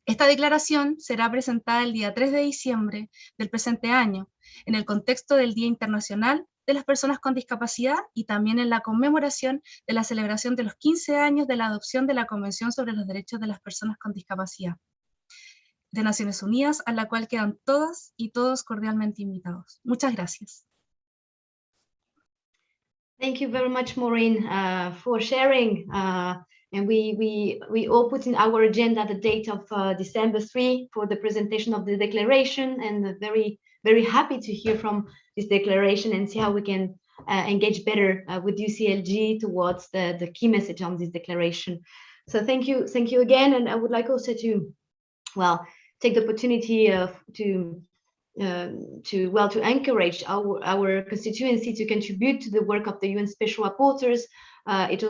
Esta declaración será presentada el día 3 de diciembre del presente año en el contexto del Día Internacional de las Personas con Discapacidad y también en la conmemoración de la celebración de los 15 años de la adopción de la Convención sobre los Derechos de las Personas con Discapacidad de Naciones Unidas, a la cual quedan todas y todos cordialmente invitados. Muchas gracias. Thank you very much, Maureen, for sharing. And we all put in our agenda the date of December 3 for the presentation of the declaration, and very happy to hear from this declaration and see how we can engage better with UCLG towards the key message on this declaration. So thank you again. And I would like also to, well, take the opportunity to encourage our constituency to contribute to the work of the UN Special Rapporteurs. It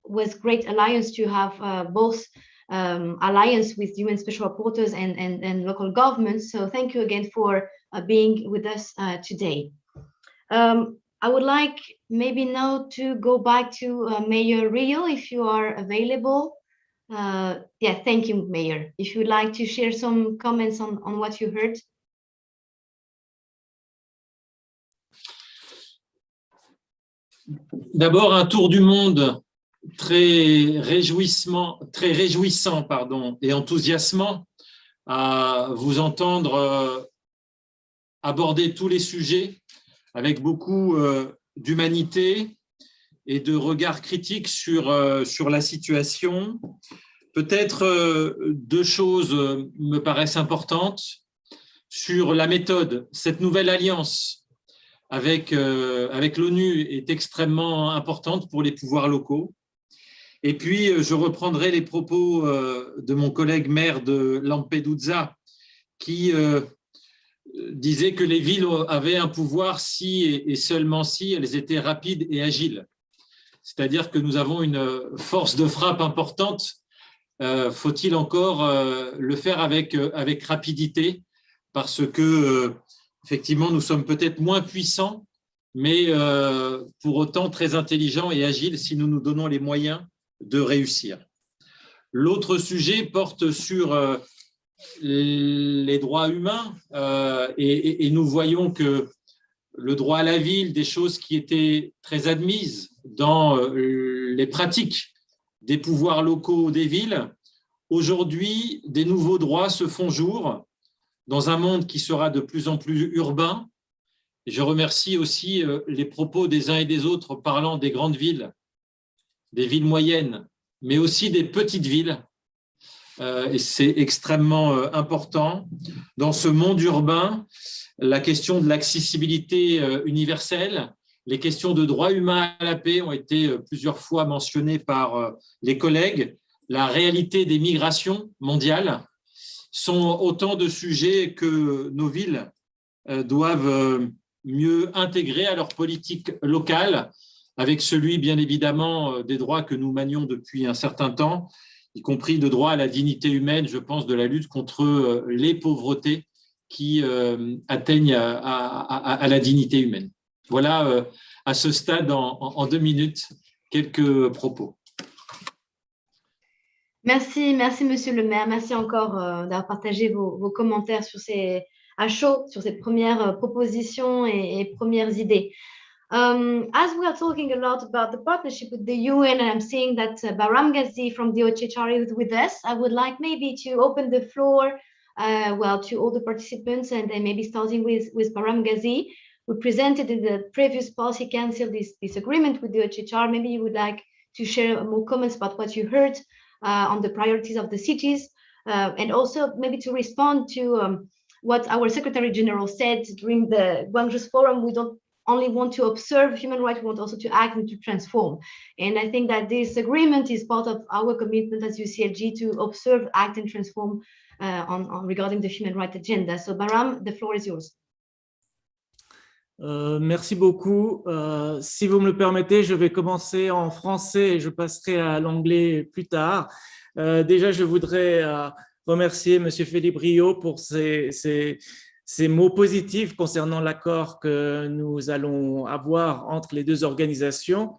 was great alliance to have both alliance with UN Special Rapporteurs and local governments. So thank you again for being with us today. I would like maybe now to go back to Mayor Rio, if you are available. Yeah, thank you, Mayor. If you would like to share some comments on what you heard. D'abord, un tour du monde très réjouissant et enthousiasmant à vous entendre aborder tous les sujets avec beaucoup d'humanité et de regard critique sur la situation. Peut-être deux choses me paraissent importantes sur la méthode. Cette nouvelle alliance avec l'ONU est extrêmement importante pour les pouvoirs locaux. Et puis, je reprendrai les propos de mon collègue maire de Lampedusa qui disait que les villes avaient un pouvoir si et seulement si elles étaient rapides et agiles. C'est-à-dire que nous avons une force de frappe importante. Faut-il encore le faire avec rapidité, parce que effectivement, nous sommes peut-être moins puissants, mais pour autant très intelligents et agiles si nous nous donnons les moyens de réussir. L'autre sujet porte sur les droits humains et nous voyons que le droit à la ville, des choses qui étaient très admises dans les pratiques des pouvoirs locaux des villes, aujourd'hui, des nouveaux droits se font jour dans un monde qui sera de plus en plus urbain. Et je remercie aussi les propos des uns et des autres parlant des grandes villes, des villes moyennes, mais aussi des petites villes. Et c'est extrêmement important. Dans ce monde urbain, la question de l'accessibilité universelle, les questions de droits humains à la paix ont été plusieurs fois mentionnées par les collègues. La réalité des migrations mondiales sont autant de sujets que nos villes doivent mieux intégrer à leur politique locale, avec celui, bien évidemment, des droits que nous manions depuis un certain temps, y compris de droit à la dignité humaine, je pense, de la lutte contre les pauvretés qui atteignent à la dignité humaine. Voilà, à ce stade, en 2 minutes, quelques propos. Merci, Monsieur le maire. Merci encore d'avoir partagé vos commentaires à chaud sur ces premières propositions et premières idées. As we are talking a lot about the partnership with the UN, and I'm seeing that Bahram Ghazi from the OCHR is with us, I would like maybe to open the floor to all the participants, and then maybe starting with Bahram Ghazi. We presented in the previous Policy Council this agreement with the OCHR. Maybe you would like to share more comments about what you heard on the priorities of the cities, and also maybe to respond to what our Secretary General said during the Guangzhou Forum. We don't only want to observe human rights, we want also to act and to transform. And I think that this agreement is part of our commitment as UCLG to observe, act and transform regarding the human rights agenda. So Bahram, the floor is yours. Merci beaucoup. Si vous me le permettez, je vais commencer en français et je passerai à l'anglais plus tard. Déjà, je voudrais remercier M. Philippe Rio pour ces mots positifs concernant l'accord que nous allons avoir entre les deux organisations.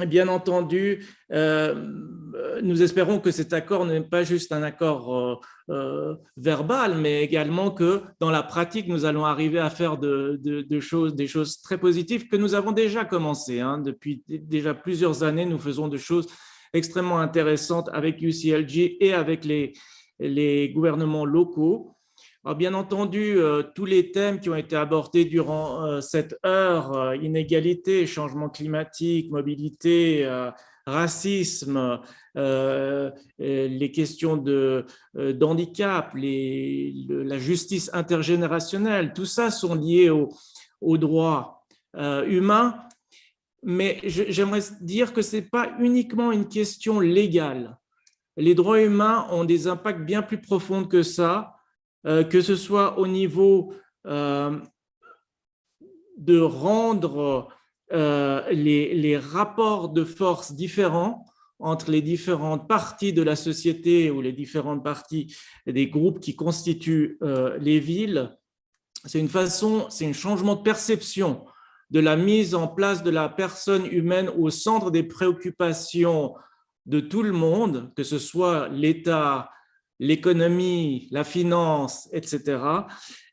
bien entendu, nous espérons que cet accord n'est pas juste un accord verbal, mais également que dans la pratique, nous allons arriver à faire des choses très positives que nous avons déjà commencé. Depuis déjà plusieurs années, nous faisons des choses extrêmement intéressantes avec UCLG et avec les gouvernements locaux. Alors, bien entendu, tous les thèmes qui ont été abordés durant cette heure, inégalité, changement climatique, mobilité, racisme, les questions d'handicap, la justice intergénérationnelle, tout ça sont liés aux droits humains. Mais j'aimerais dire que ce n'est pas uniquement une question légale. Les droits humains ont des impacts bien plus profonds que ça. Que ce soit au niveau de rendre les rapports de force différents entre les différentes parties de la société ou les différentes parties des groupes qui constituent les villes, c'est un changement de perception de la mise en place de la personne humaine au centre des préoccupations de tout le monde, que ce soit l'État, l'économie, la finance, etc.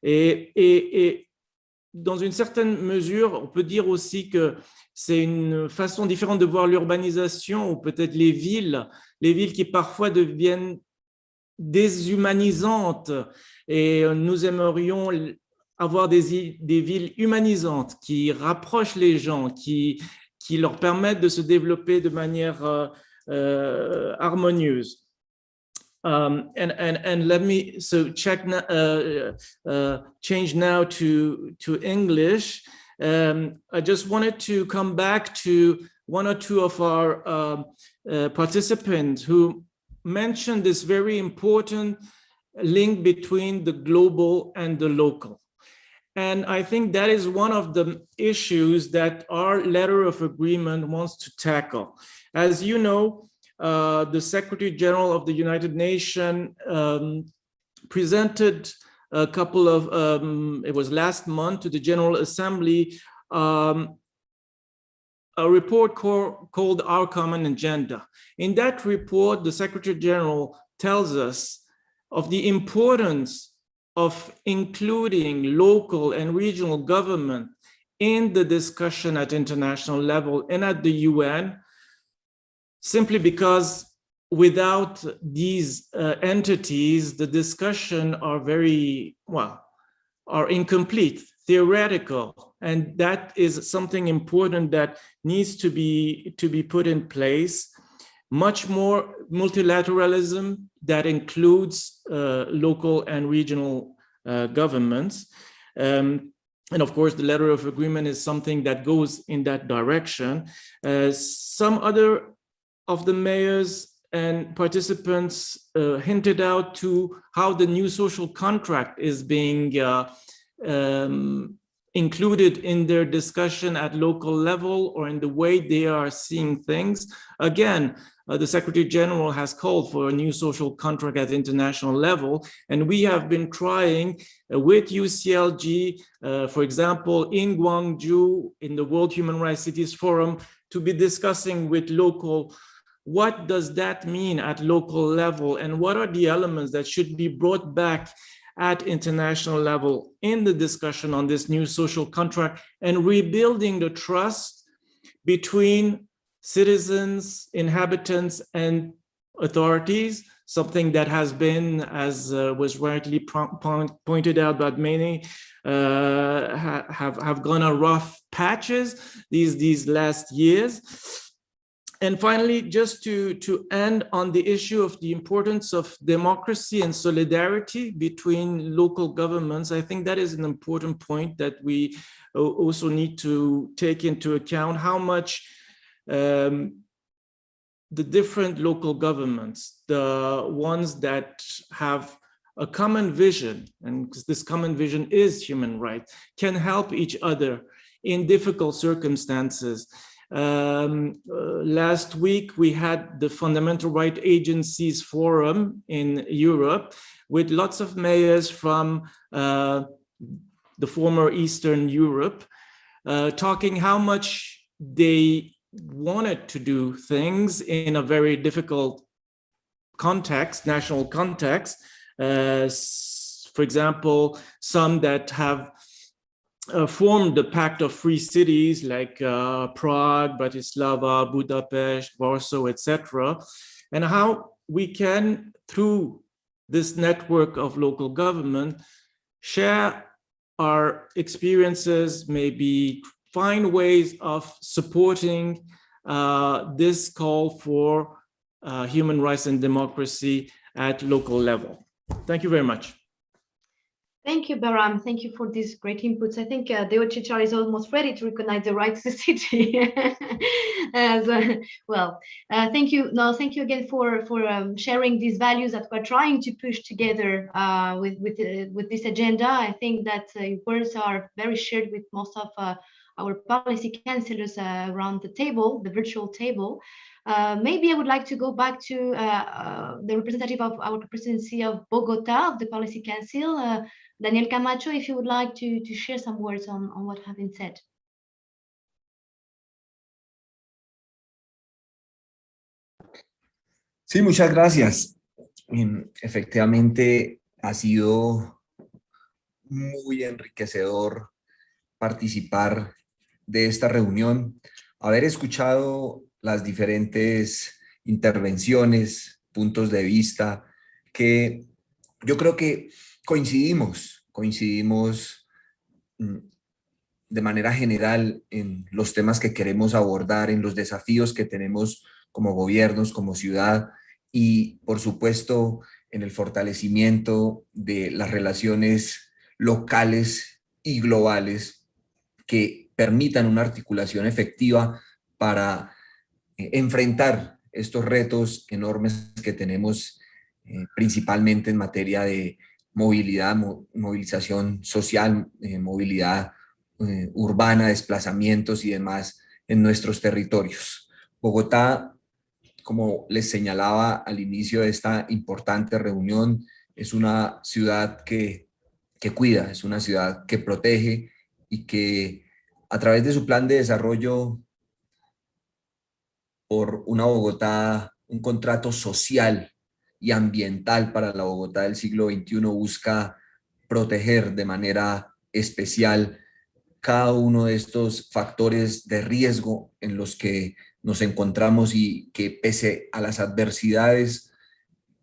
Et dans une certaine mesure, on peut dire aussi que c'est une façon différente de voir l'urbanisation ou peut-être les villes qui parfois deviennent déshumanisantes, et nous aimerions avoir des villes humanisantes qui rapprochent les gens, qui leur permettent de se développer de manière harmonieuse. And let me change now to English. I just wanted to come back to one or two of our participants who mentioned this very important link between the global and the local. And I think that is one of the issues that our letter of agreement wants to tackle. As you know, the Secretary General of the United Nations presented a couple of, it was last month, to the General Assembly, a report called Our Common Agenda. In that report, the Secretary General tells us of the importance of including local and regional government in the discussion at international level and at the UN, simply because without these entities, the discussion are incomplete, theoretical, and that is something important that needs to be put in place. Much more multilateralism that includes local and regional governments. And of course, the letter of agreement is something that goes in that direction. Some other of the mayors and participants hinted out to how the new social contract is being included in their discussion at local level or in the way they are seeing things. Again, the Secretary General has called for a new social contract at international level, and we have been trying with UCLG, for example, in Gwangju, in the World Human Rights Cities Forum, to be discussing with local, what does that mean at local level, and what are the elements that should be brought back at international level in the discussion on this new social contract, and rebuilding the trust between citizens, inhabitants, and authorities, something that has been, as was rightly pointed out by many, have gone on rough patches these last years. And finally, just to end on the issue of the importance of democracy and solidarity between local governments, I think that is an important point that we also need to take into account, how much the different local governments, the ones that have a common vision, and this common vision is human rights, can help each other in difficult circumstances. Last week, we had the Fundamental Rights Agencies Forum in Europe with lots of mayors from the former Eastern Europe, talking how much they wanted to do things in a very difficult context, national context. For example, some that have formed the Pact of Free Cities like Prague, Bratislava, Budapest, Warsaw, etc. And how we can, through this network of local government, share our experiences, maybe find ways of supporting this call for human rights and democracy at local level. Thank you very much. Thank you, Baram. Thank you for these great inputs. I think Deo Chichar is almost ready to recognize the rights to the city as well. Thank you. No, thank you again for sharing these values that we're trying to push together with this agenda. I think that words are very shared with most of our policy councillors around the table, the virtual table. Maybe I would like to go back to the representative of our presidency of Bogota, of the Policy Council, Daniel Camacho, if you would like to share some words on what have been said. Sí, muchas gracias. Efectivamente, ha sido muy enriquecedor participar de esta reunión, haber escuchado las diferentes intervenciones, puntos de vista, que yo creo que coincidimos de manera general en los temas que queremos abordar, en los desafíos que tenemos como gobiernos, como ciudad, y por supuesto en el fortalecimiento de las relaciones locales y globales que permitan una articulación efectiva para enfrentar estos retos enormes que tenemos principalmente en materia de movilidad, movilización social, movilidad urbana, desplazamientos y demás en nuestros territorios. Bogotá, como les señalaba al inicio de esta importante reunión, es una ciudad que cuida, es una ciudad que protege y que a través de su plan de desarrollo por una Bogotá, un contrato social y ambiental para la Bogotá del siglo XXI busca proteger de manera especial cada uno de estos factores de riesgo en los que nos encontramos y que pese a las adversidades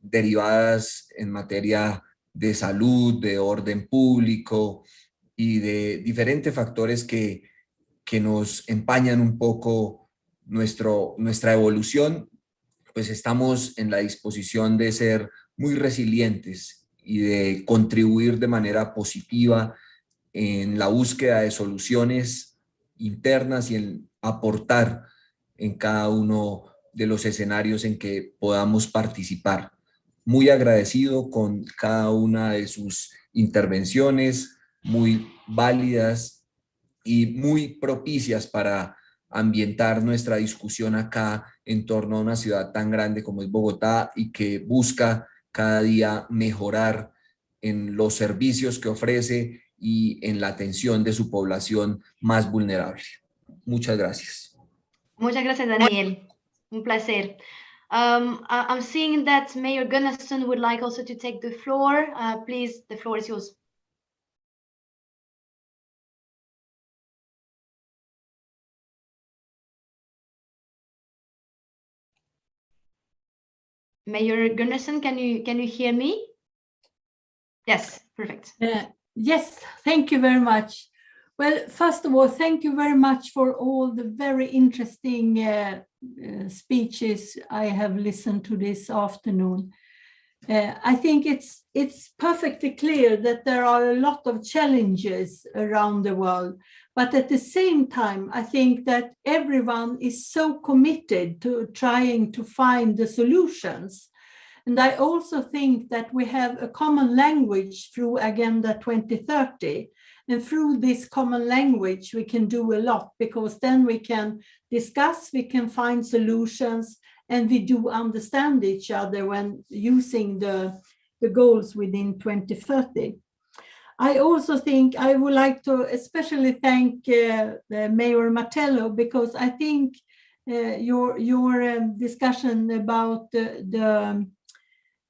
derivadas en materia de salud, de orden público y de diferentes factores que nos empañan un poco nuestra evolución, pues estamos en la disposición de ser muy resilientes y de contribuir de manera positiva en la búsqueda de soluciones internas y en aportar en cada uno de los escenarios en que podamos participar. Muy agradecido con cada una de sus intervenciones, muy válidas y muy propicias para ambientar nuestra discusión acá en torno a una ciudad tan grande como es Bogotá y que busca cada día mejorar en los servicios que ofrece y en la atención de su población más vulnerable. Muchas gracias. Muchas gracias, Daniel. Un placer. I'm seeing that Mayor Gunnarsson would like also to take the floor. Please, the floor is yours. Mayor Gunnarsson, can you hear me? Yes, perfect. Yes, thank you very much. Well, first of all, thank you very much for all the very interesting speeches I have listened to this afternoon. I think it's perfectly clear that there are a lot of challenges around the world, but at the same time, I think that everyone is so committed to trying to find the solutions. And I also think that we have a common language through Agenda 2030. And through this common language, we can do a lot because then we can discuss, we can find solutions, and we do understand each other when using the goals within 2030. I also think I would like to especially thank Mayor Martello because I think your discussion about the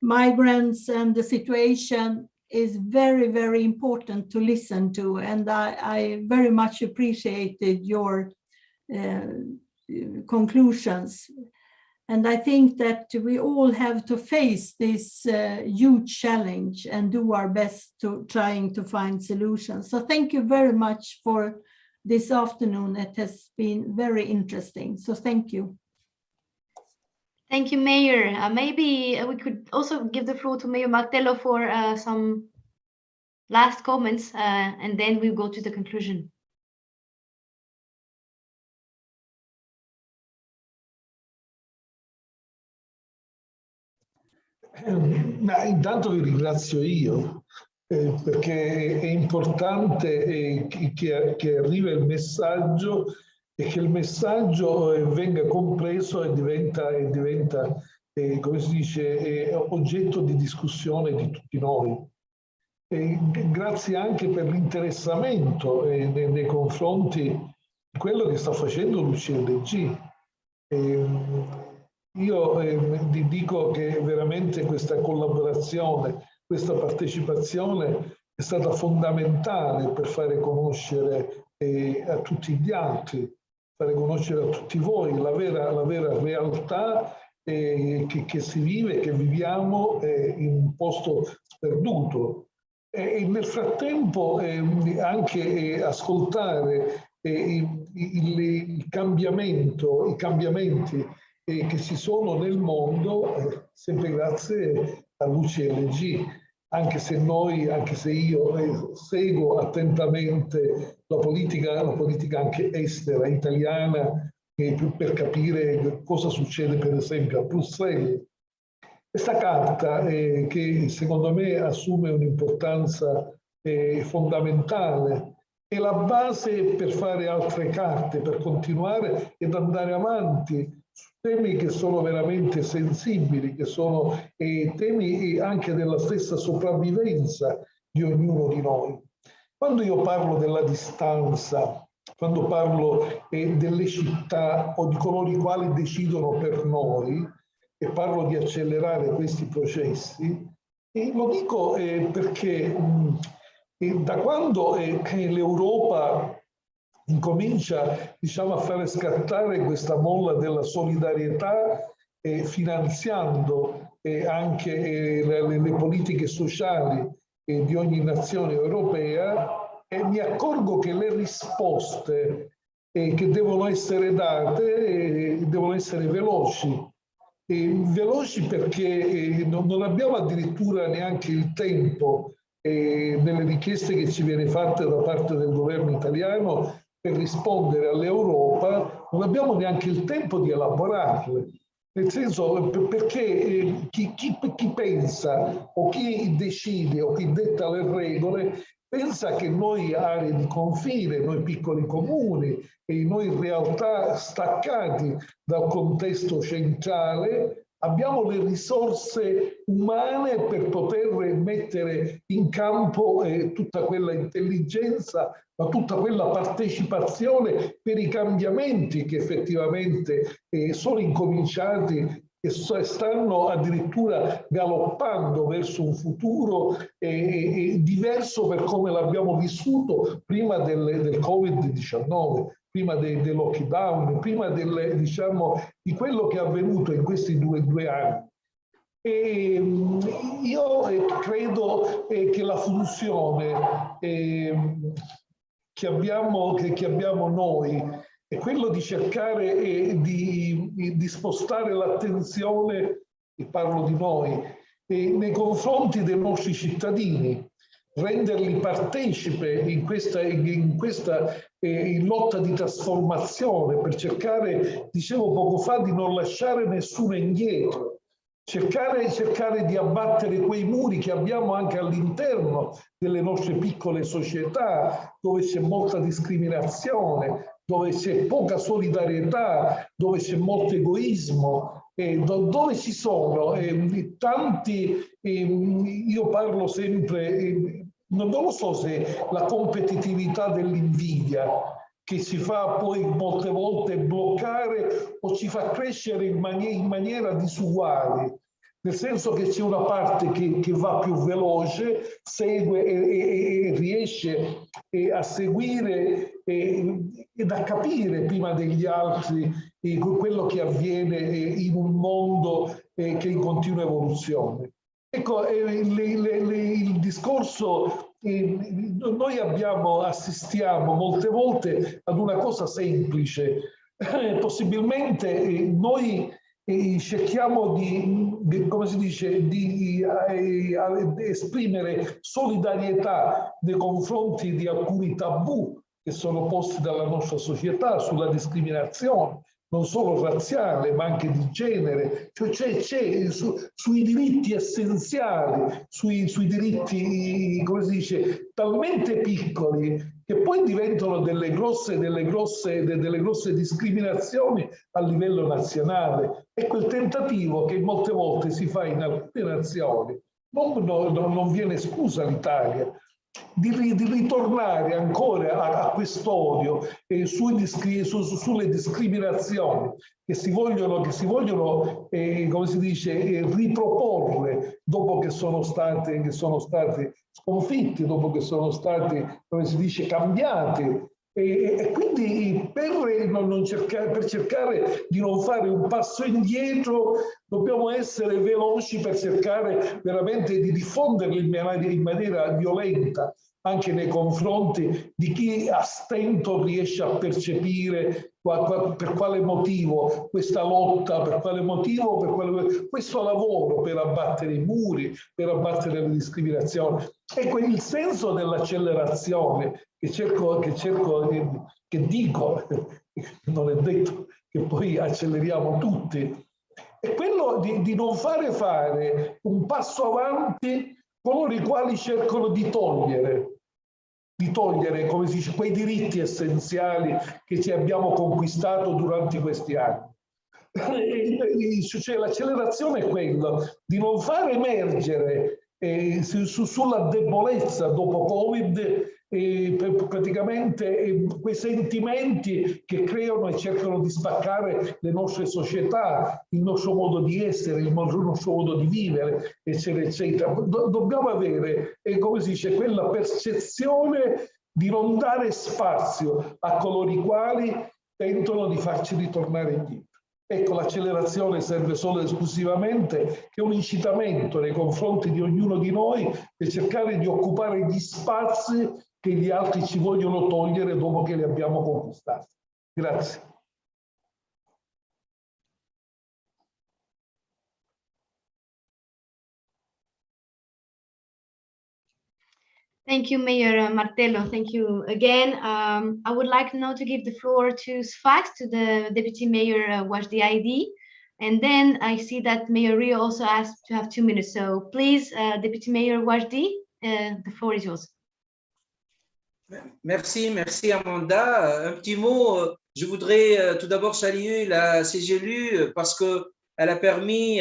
migrants and the situation is very, very important to listen to. And I very much appreciated your conclusions. And I think that we all have to face this huge challenge and do our best to trying to find solutions. So thank you very much for this afternoon. It has been very interesting. So thank you. Thank you, Mayor. Maybe we could also give the floor to Mayor Martello for some last comments, and then we'll go to the conclusion. Ma intanto vi ringrazio io, perché è importante che arrivi il messaggio e che il messaggio venga compreso e diventa come si dice, oggetto di discussione di tutti noi. Grazie anche per l'interessamento nei confronti di quello che sta facendo l'UCLG. Io dico che veramente questa collaborazione, questa partecipazione è stata fondamentale per fare conoscere a tutti gli altri, fare conoscere a tutti voi la vera realtà che si vive, che viviamo in un posto sperduto. E nel frattempo anche ascoltare i cambiamenti che ci sono nel mondo, sempre grazie all'UCLG, anche se io seguo attentamente la politica anche estera italiana, per capire cosa succede per esempio a Bruxelles. Questa carta che secondo me assume un'importanza fondamentale, è la base per fare altre carte, per continuare ed andare avanti su temi che sono veramente sensibili, che sono temi anche della stessa sopravvivenza di ognuno di noi. Quando io parlo della distanza, quando parlo delle città o di coloro i quali decidono per noi, e parlo di accelerare questi processi, lo dico perché da quando l'Europa incomincia, diciamo, a fare scattare questa molla della solidarietà, finanziando anche le politiche sociali di ogni nazione europea, mi accorgo che le risposte che devono essere date devono essere veloci. Veloci perché non abbiamo addirittura neanche il tempo nelle richieste che ci viene fatte da parte del governo italiano per rispondere all'Europa, non abbiamo neanche il tempo di elaborarle. Nel senso, perché chi pensa o chi decide o chi detta le regole pensa che noi aree di confine, noi piccoli comuni e noi in realtà staccati dal contesto centrale abbiamo le risorse umane per poter mettere in campo tutta quella intelligenza, ma tutta quella partecipazione per i cambiamenti che effettivamente sono incominciati e stanno addirittura galoppando verso un futuro diverso per come l'abbiamo vissuto prima del Covid-19, prima dei lockdown, prima diciamo, di quello che è avvenuto in questi due anni. Io credo che la funzione che abbiamo noi è quello di cercare di spostare l'attenzione, e parlo di noi, nei confronti dei nostri cittadini, renderli partecipe in questa lotta di trasformazione, per cercare, dicevo poco fa, di non lasciare nessuno indietro, cercare di abbattere quei muri che abbiamo anche all'interno delle nostre piccole società, dove c'è molta discriminazione, dove c'è poca solidarietà, dove c'è molto egoismo, dove ci sono tanti, io parlo sempre, non lo so se la competitività dell'invidia che ci fa poi molte volte bloccare o o ci fa crescere in maniera disuguale, nel senso che c'è una parte che va più veloce, segue e riesce a seguire ed a capire prima degli altri quello che avviene in un mondo che è in continua evoluzione. Ecco, il discorso, noi assistiamo molte volte ad una cosa semplice, possibilmente noi cerchiamo come si dice, di esprimere solidarietà nei confronti di alcuni tabù che sono posti dalla nostra società sulla discriminazione, non solo razziale, ma anche di genere, cioè sui diritti essenziali, sui diritti, come si dice, talmente piccoli che poi diventano delle grosse discriminazioni a livello nazionale. E quel tentativo che molte volte si fa in alcune nazioni, non viene esclusa l'Italia, di ritornare ancora a quest'odio sulle discriminazioni che si vogliono come si dice, riproporre dopo che sono stati sconfitti, dopo che sono stati, come si dice, cambiati. E quindi per cercare di non fare un passo indietro dobbiamo essere veloci per cercare veramente di diffonderli in maniera violenta anche nei confronti di chi a stento riesce a percepire per quale motivo questa lotta, per quale motivo questo lavoro per abbattere i muri, per abbattere le discriminazioni. Ecco, il senso dell'accelerazione che dico, non è detto che poi acceleriamo tutti, è quello di non fare un passo avanti coloro i quali cercano di togliere, come si dice, quei diritti essenziali che ci abbiamo conquistato durante questi anni. Cioè, l'accelerazione è quella di non far emergere sulla debolezza dopo Covid praticamente quei sentimenti che creano e cercano di spaccare le nostre società, il nostro modo di essere, il nostro modo di vivere, eccetera, eccetera. Dobbiamo avere, come si dice, quella percezione di non dare spazio a coloro i quali tentano di farci ritornare indietro. Ecco, l'accelerazione serve solo ed esclusivamente che un incitamento nei confronti di ognuno di noi per cercare di occupare gli spazi che gli altri ci vogliono togliere dopo che li abbiamo conquistati. Grazie. Thank you, Mayor Martello. Thank you again. I would like now to give the floor to Sfax, to the Deputy Mayor Wajdi ID. And then I see that Mayor Rio also asked to have 2 minutes. So please, Deputy Mayor Wajdi, the floor is yours. Merci Amanda. Un petit mot, je voudrais tout d'abord saluer la CGLU parce qu'elle a permis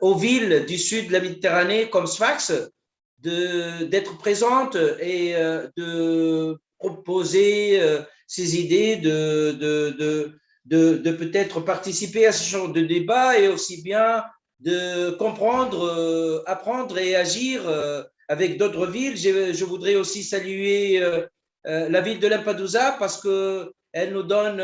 aux villes du sud de la Méditerranée comme Sfax d'être présente et de proposer ses idées, de peut-être participer à ce genre de débat et aussi bien de comprendre, apprendre et agir avec d'autres villes. Je voudrais aussi saluer la ville de Lampedusa parce qu'elle nous donne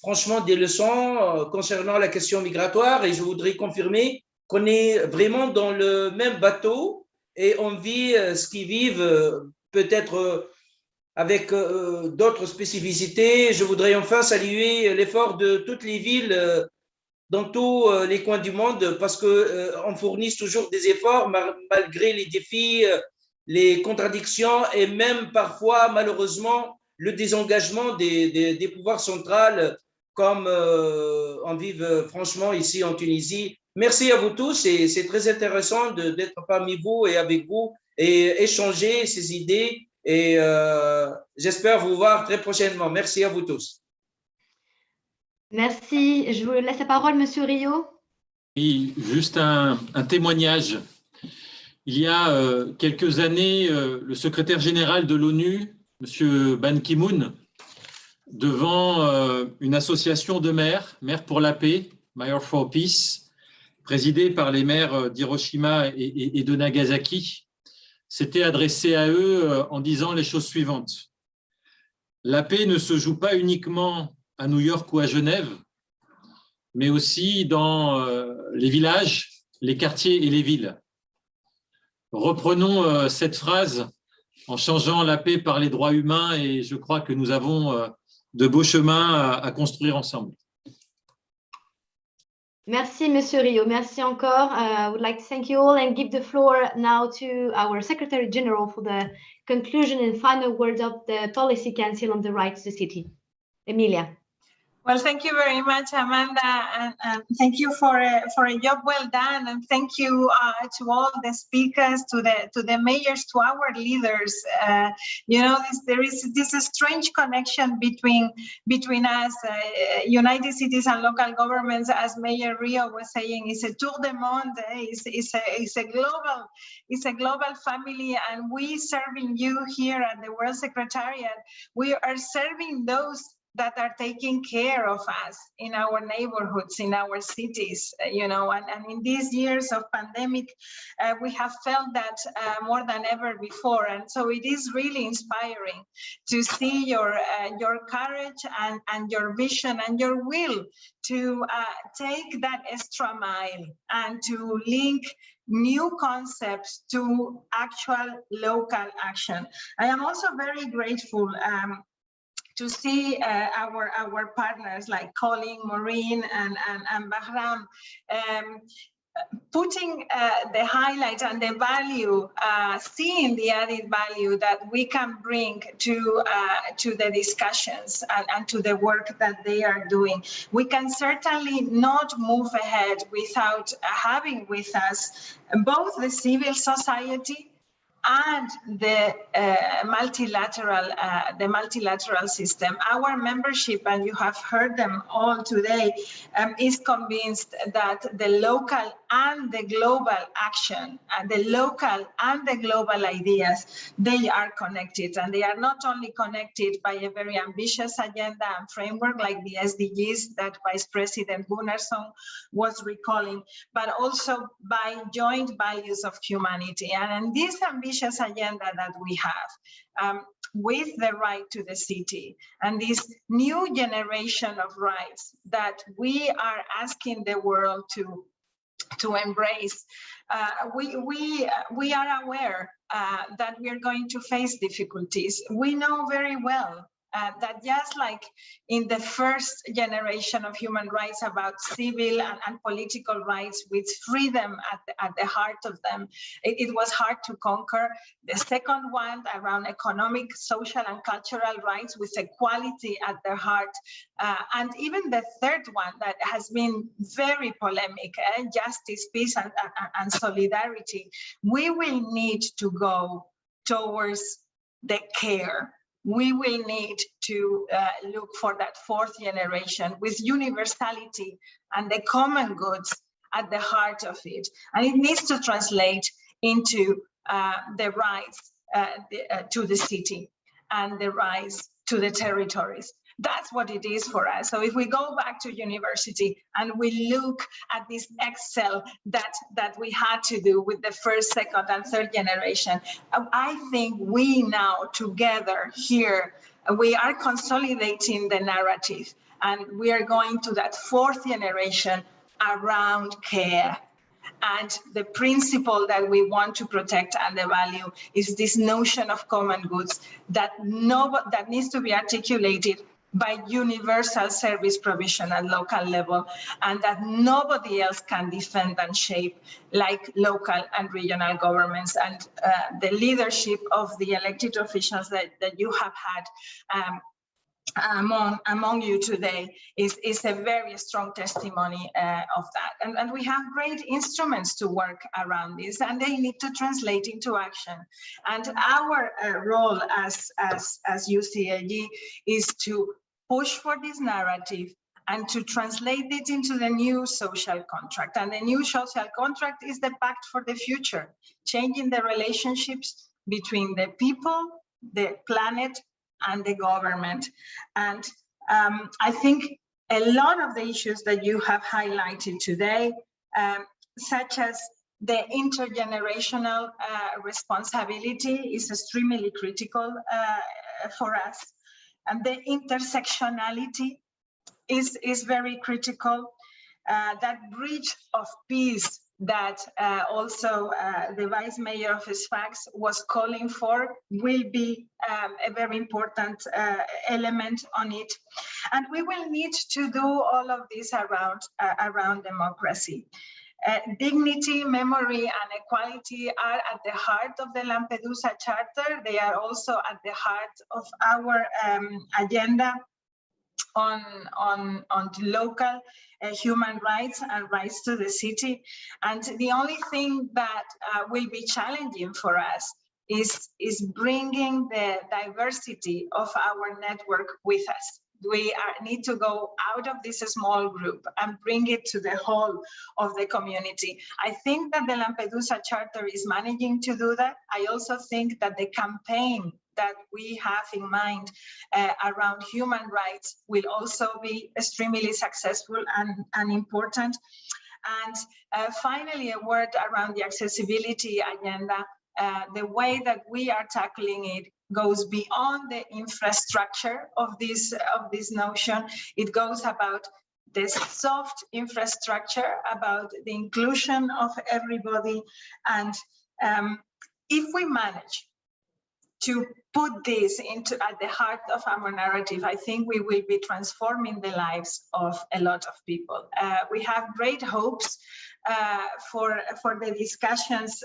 franchement des leçons concernant la question migratoire et je voudrais confirmer qu'on est vraiment dans le même bateau et on vit ce qu'ils vivent peut-être avec d'autres spécificités. Je voudrais enfin saluer l'effort de toutes les villes dans tous les coins du monde parce qu'on fournit toujours des efforts malgré les défis, les contradictions et même parfois, malheureusement, le désengagement des pouvoirs centraux comme on vit franchement ici en Tunisie. Merci à vous tous et c'est très intéressant d'être parmi vous et avec vous et échanger ces idées et j'espère vous voir très prochainement. Merci à vous tous. Merci. Je vous laisse la parole, Monsieur Rio. Oui, juste un témoignage. Il y a quelques années, le secrétaire général de l'ONU, Monsieur Ban Ki-moon, devant une association de maires, Maires pour la paix, Mayor for Peace, présidée par les maires d'Hiroshima et de Nagasaki, s'était adressé à eux en disant les choses suivantes. La paix ne se joue pas uniquement à New York ou à Genève, mais aussi dans les villages, les quartiers et les villes. Reprenons cette phrase en changeant la paix par les droits humains et je crois que nous avons de beaux chemins à construire ensemble. Merci, Monsieur Rio. Merci encore. I would like to thank you all and give the floor now to our Secretary General for the conclusion and final words of the Policy Council on the Rights to the City. Emilia. Well, thank you very much, Amanda, and thank you for a job well done, and thank you to all the speakers, to the mayors, to our leaders. You know, there is this strange connection between us, United Cities and local governments, as Mayor Rio was saying. It's a tour de monde. It's a global family, and we serving you here at the World Secretariat. We are serving those that are taking care of us in our neighborhoods, in our cities, you know, and in these years of pandemic, we have felt that more than ever before. And so it is really inspiring to see your courage and your vision and your will to take that extra mile and to link new concepts to actual local action. I am also very grateful to see our partners like Colin, Maureen, and Bahram putting the highlight and the value, seeing the added value that we can bring to the discussions and to the work that they are doing. We can certainly not move ahead without having with us both the civil society and the multilateral system. Our membership, and you have heard them all today, is convinced that the local and the global action, and the local and the global ideas, they are connected. And they are not only connected by a very ambitious agenda and framework like the SDGs that Vice President Gunnarsson was recalling, but also by joint values of humanity. And in this ambitious agenda that we have, with the right to the city and this new generation of rights that we are asking the world to embrace, we are aware that we are going to face difficulties. We know very well that just like in the first generation of human rights about civil and political rights with freedom at the heart of them, it was hard to conquer. The second one around economic, social, and cultural rights with equality at their heart. And even the third one that has been very polemic, justice, peace, and solidarity. We will need to go towards the care. We will need to look for that fourth generation with universality and the common goods at the heart of it. And it needs to translate into the rights to the city and the rights to the territories. That's what it is for us. So if we go back to university and we look at this Excel that we had to do with the first, second, and third generation, I think we now together here, we are consolidating the narrative and we are going to that fourth generation around care. And the principle that we want to protect and the value is this notion of common goods that needs to be articulated by universal service provision at local level, and that nobody else can defend and shape like local and regional governments. And the leadership of the elected officials that you have had among you today is a very strong testimony of that. And we have great instruments to work around this, and they need to translate into action. And our role as UCLG is to push for this narrative and to translate it into the new social contract. And the new social contract is the pact for the future, changing the relationships between the people, the planet, and the government. And I think a lot of the issues that you have highlighted today, such as the intergenerational responsibility, is extremely critical for us. And the intersectionality is very critical. That bridge of peace that also the Vice Mayor of Sfax was calling for will be a very important element on it. And we will need to do all of this around democracy. Dignity, memory, and equality are at the heart of the Lampedusa Charter. They are also at the heart of our agenda on local human rights and rights to the city. And the only thing that will be challenging for us is bringing the diversity of our network with us. We need to go out of this small group and bring it to the whole of the community. I think that the Lampedusa Charter is managing to do that. I also think that the campaign that we have in mind around human rights will also be extremely successful and important. And finally, a word around the accessibility agenda. The way that we are tackling it goes beyond the infrastructure of this notion. It goes about the soft infrastructure, about the inclusion of everybody. And if we manage to put this at the heart of our narrative, I think we will be transforming the lives of a lot of people. We have great hopes for the discussions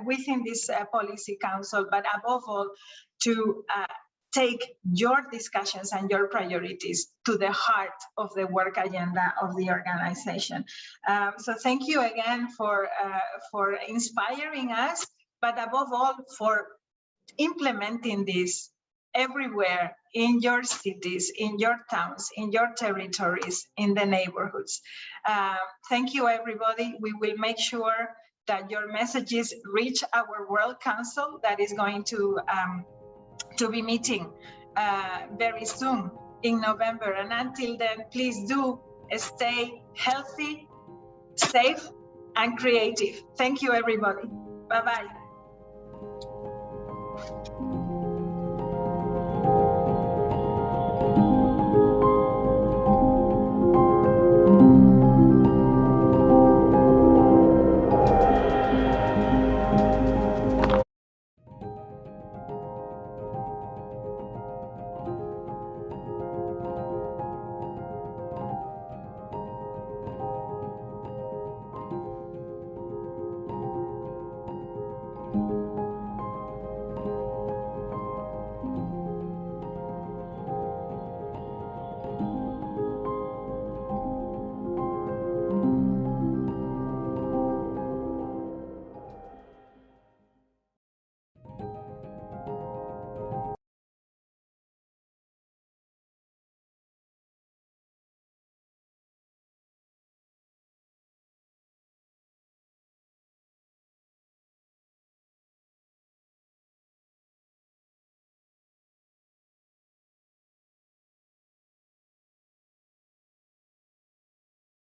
within this policy council, but above all, to take your discussions and your priorities to the heart of the work agenda of the organization. So thank you again for inspiring us, but above all for implementing this everywhere in your cities, in your towns, in your territories, in the neighborhoods. Thank you, everybody. We will make sure that your messages reach our World Council that is going to be meeting very soon in November. And until then, please do stay healthy, safe, and creative. Thank you, everybody. Bye-bye.